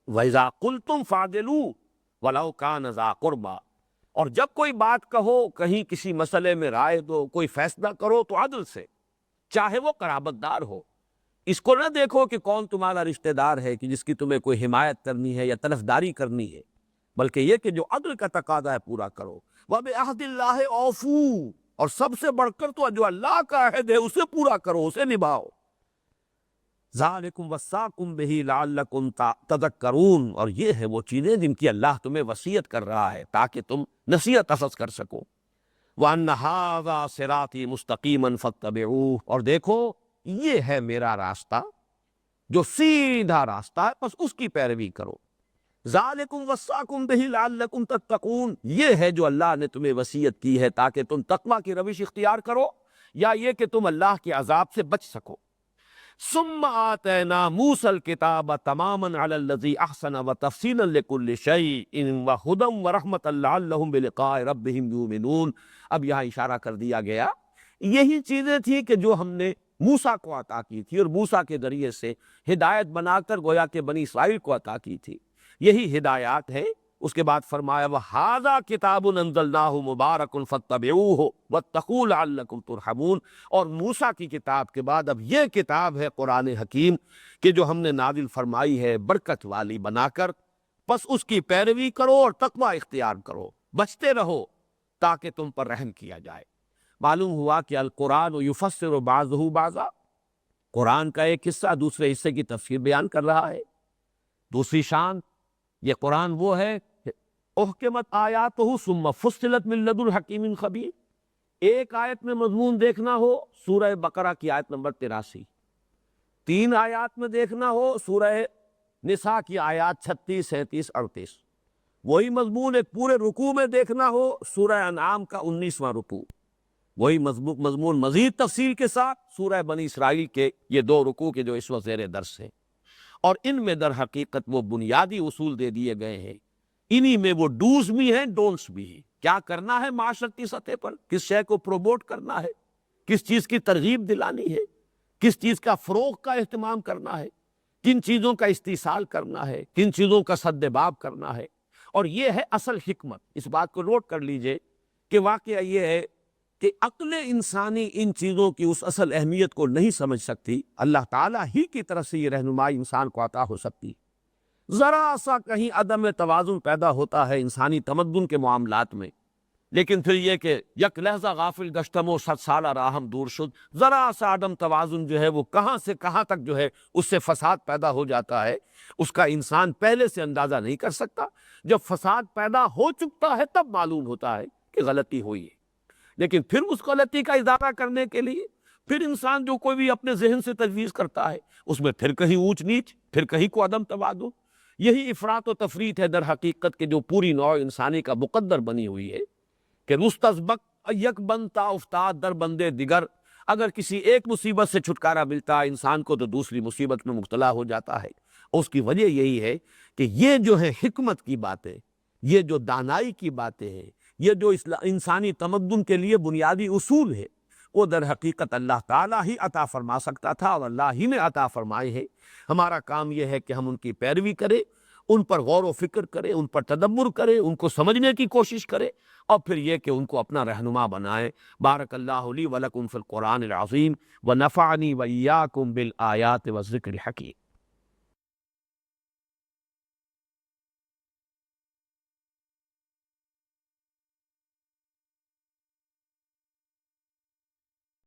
وَإِذَا قُلْتُمْ فَعْدِلُوا وَلَوْ كَانَ ذَا قُرْبَىٰ، اور جب کوئی بات کہو، کہیں کسی مسئلے میں رائے دو، کوئی فیصلہ کرو تو عدل سے، چاہے وہ قرابت دار ہو۔ اس کو نہ دیکھو کہ کون تمہارا رشتہ دار ہے کہ جس کی تمہیں کوئی حمایت کرنی ہے یا طرفداری کرنی ہے، بلکہ یہ کہ جو عدل کا تقاضا ہے پورا کرو۔ وَبِعَهْدِ اللَّهِ أَوْفُوا، اور سب سے بڑھ کر تو جو اللہ کا عہد ہے اسے پورا کرو، اسے نبھاؤ۔ ذَلِكُمْ وَصَّاكُمْ بِهِ لَعَلَّكُمْ تَذَكَّرُونَ، اور یہ ہے وہ چیزیں جن کی اللہ تمہیں وصیت کر رہا ہے تاکہ تم نصیحت اخذ کر سکو۔ وَأَنَّ هَٰذَا صِرَاطِي مُسْتَقِيمًا فَاتَّبِعُوهُ، اور دیکھو یہ ہے میرا راستہ جو سیدھا راستہ ہے، بس اس کی پیروی کرو۔ ذَلِكُمْ وَصَّاكُمْ بِهِ لَعَلَّكُمْ تَتَّقُونَ، یہ ہے جو اللہ نے تمہیں وصیت کی ہے تاکہ تم تقویٰ کی روش اختیار کرو، یا یہ کہ تم اللہ کے عذاب سے بچ سکو۔ ثُمَّ آتَيْنَا مُوسَى الْكِتَابَ تَمَامًا عَلَى الَّذِي أَحْسَنَ وَتَفْصِيلًا لِكُلِّ شَيْءٍ وَهُدًى وَرَحْمَةً لَعَلَّهُمْ بِلِقَاءِ رَبِّهِمْ يُؤْمِنُونَ۔ اب یہاں اشارہ کر دیا گیا، یہی چیزیں تھیں کہ جو ہم نے موسیٰ کو عطا کی تھی اور موسیٰ کے ذریعے سے ہدایت بنا کر گویا کہ بنی اسرائیل کو عطا کی تھی، یہی ہدایات ہیں۔ اس کے بعد فرمایا وَهَٰذَا كِتَابٌ أَنزَلْنَاهُ مُبَارَكٌ فَاتَّبِعُوهُ وَاتَّقُوا لَعَلَّكُمْ تُرْحَمُونَ، اور موسیٰ کی کتاب کے بعد اب یہ کتاب ہے قرآن حکیم کہ جو ہم نے نازل فرمائی ہے برکت والی بنا کر، پس اس کی پیروی کرو اور تقویٰ اختیار کرو، بچتے رہو تاکہ تم پر رحم کیا جائے۔ معلوم ہوا کہ القرآن یفسر بعضہ بعضا، قرآن کا ایک حصہ دوسرے حصے کی تفسیر بیان کر رہا ہے۔ دوسری شان یہ قرآن وہ ہے احکمت آیاتہ ثم فصلت من لدن حکیم خبیر، ایک آیت میں مضمون دیکھنا ہو سورہ بقرہ کی آیت نمبر 83، 3 آیات میں دیکھنا ہو سورہ نساء کی آیات 36، 37، 38، وہی مضمون ایک پورے رکوع میں دیکھنا ہو سورہ انعام کا 19واں رکوع، وہی مضمون مزید تفصیل کے ساتھ سورہ بنی اسرائیل کے یہ 2 رکوع کے جو اس وقت زیر درس ہیں، اور ان میں در حقیقت وہ بنیادی اصول دے دیے گئے ہیں، انہی میں وہ ڈوز بھی ہیں ڈونٹس بھی ہیں، کیا کرنا ہے معاشرتی سطح پر، کس شے کو پروموٹ کرنا ہے، کس چیز کی ترغیب دلانی ہے، کس چیز کا فروغ کا اہتمام کرنا ہے، کن چیزوں کا استحصال کرنا ہے، کن چیزوں کا سد باب کرنا ہے۔ اور یہ ہے اصل حکمت۔ اس بات کو نوٹ کر لیجئے کہ واقعہ یہ ہے کہ عقل انسانی ان چیزوں کی اس اصل اہمیت کو نہیں سمجھ سکتی، اللہ تعالیٰ ہی کی طرف سے یہ رہنمائی انسان کو عطا ہو سکتی۔ ذرا سا کہیں عدم توازن پیدا ہوتا ہے انسانی تمدن کے معاملات میں، لیکن پھر یہ کہ یک لحظہ غافل گشتم و 100 سالہ راہم دور شد، ذرا سا عدم توازن جو ہے وہ کہاں سے کہاں تک جو ہے اس سے فساد پیدا ہو جاتا ہے، اس کا انسان پہلے سے اندازہ نہیں کر سکتا۔ جب فساد پیدا ہو چکتا ہے تب معلوم ہوتا ہے کہ غلطی ہوئی ہے، لیکن پھر اس غلطی کا ادارہ کرنے کے لیے پھر انسان جو کوئی بھی اپنے ذہن سے تجویز کرتا ہے اس میں پھر کہیں اونچ نیچ، پھر کہیں کو عدم توازن، یہی افراط و تفریط ہے در حقیقت کے جو پوری نوع انسانی کا مقدر بنی ہوئی ہے کہ رستسبق یک بنتا افتاد در بندے دیگر، اگر کسی ایک مصیبت سے چھٹکارا ملتا ہے انسان کو تو دوسری مصیبت میں مبتلا ہو جاتا ہے۔ اس کی وجہ یہی ہے کہ یہ جو ہے حکمت کی باتیں، یہ جو دانائی کی باتیں ہیں، یہ جو انسانی تمدن کے لیے بنیادی اصول ہے، وہ در حقیقت اللہ تعالیٰ ہی عطا فرما سکتا تھا، اور اللہ ہی نے عطا فرمائے ہیں۔ ہمارا کام یہ ہے کہ ہم ان کی پیروی کریں، ان پر غور و فکر کریں، ان پر تدبر کریں، ان کو سمجھنے کی کوشش کریں، اور پھر یہ کہ ان کو اپنا رہنما بنائیں۔ بارک اللہ لی ولکم فی القرآن العظیم ونفعنی وإیاکم بالآیات والذکر الحکیم۔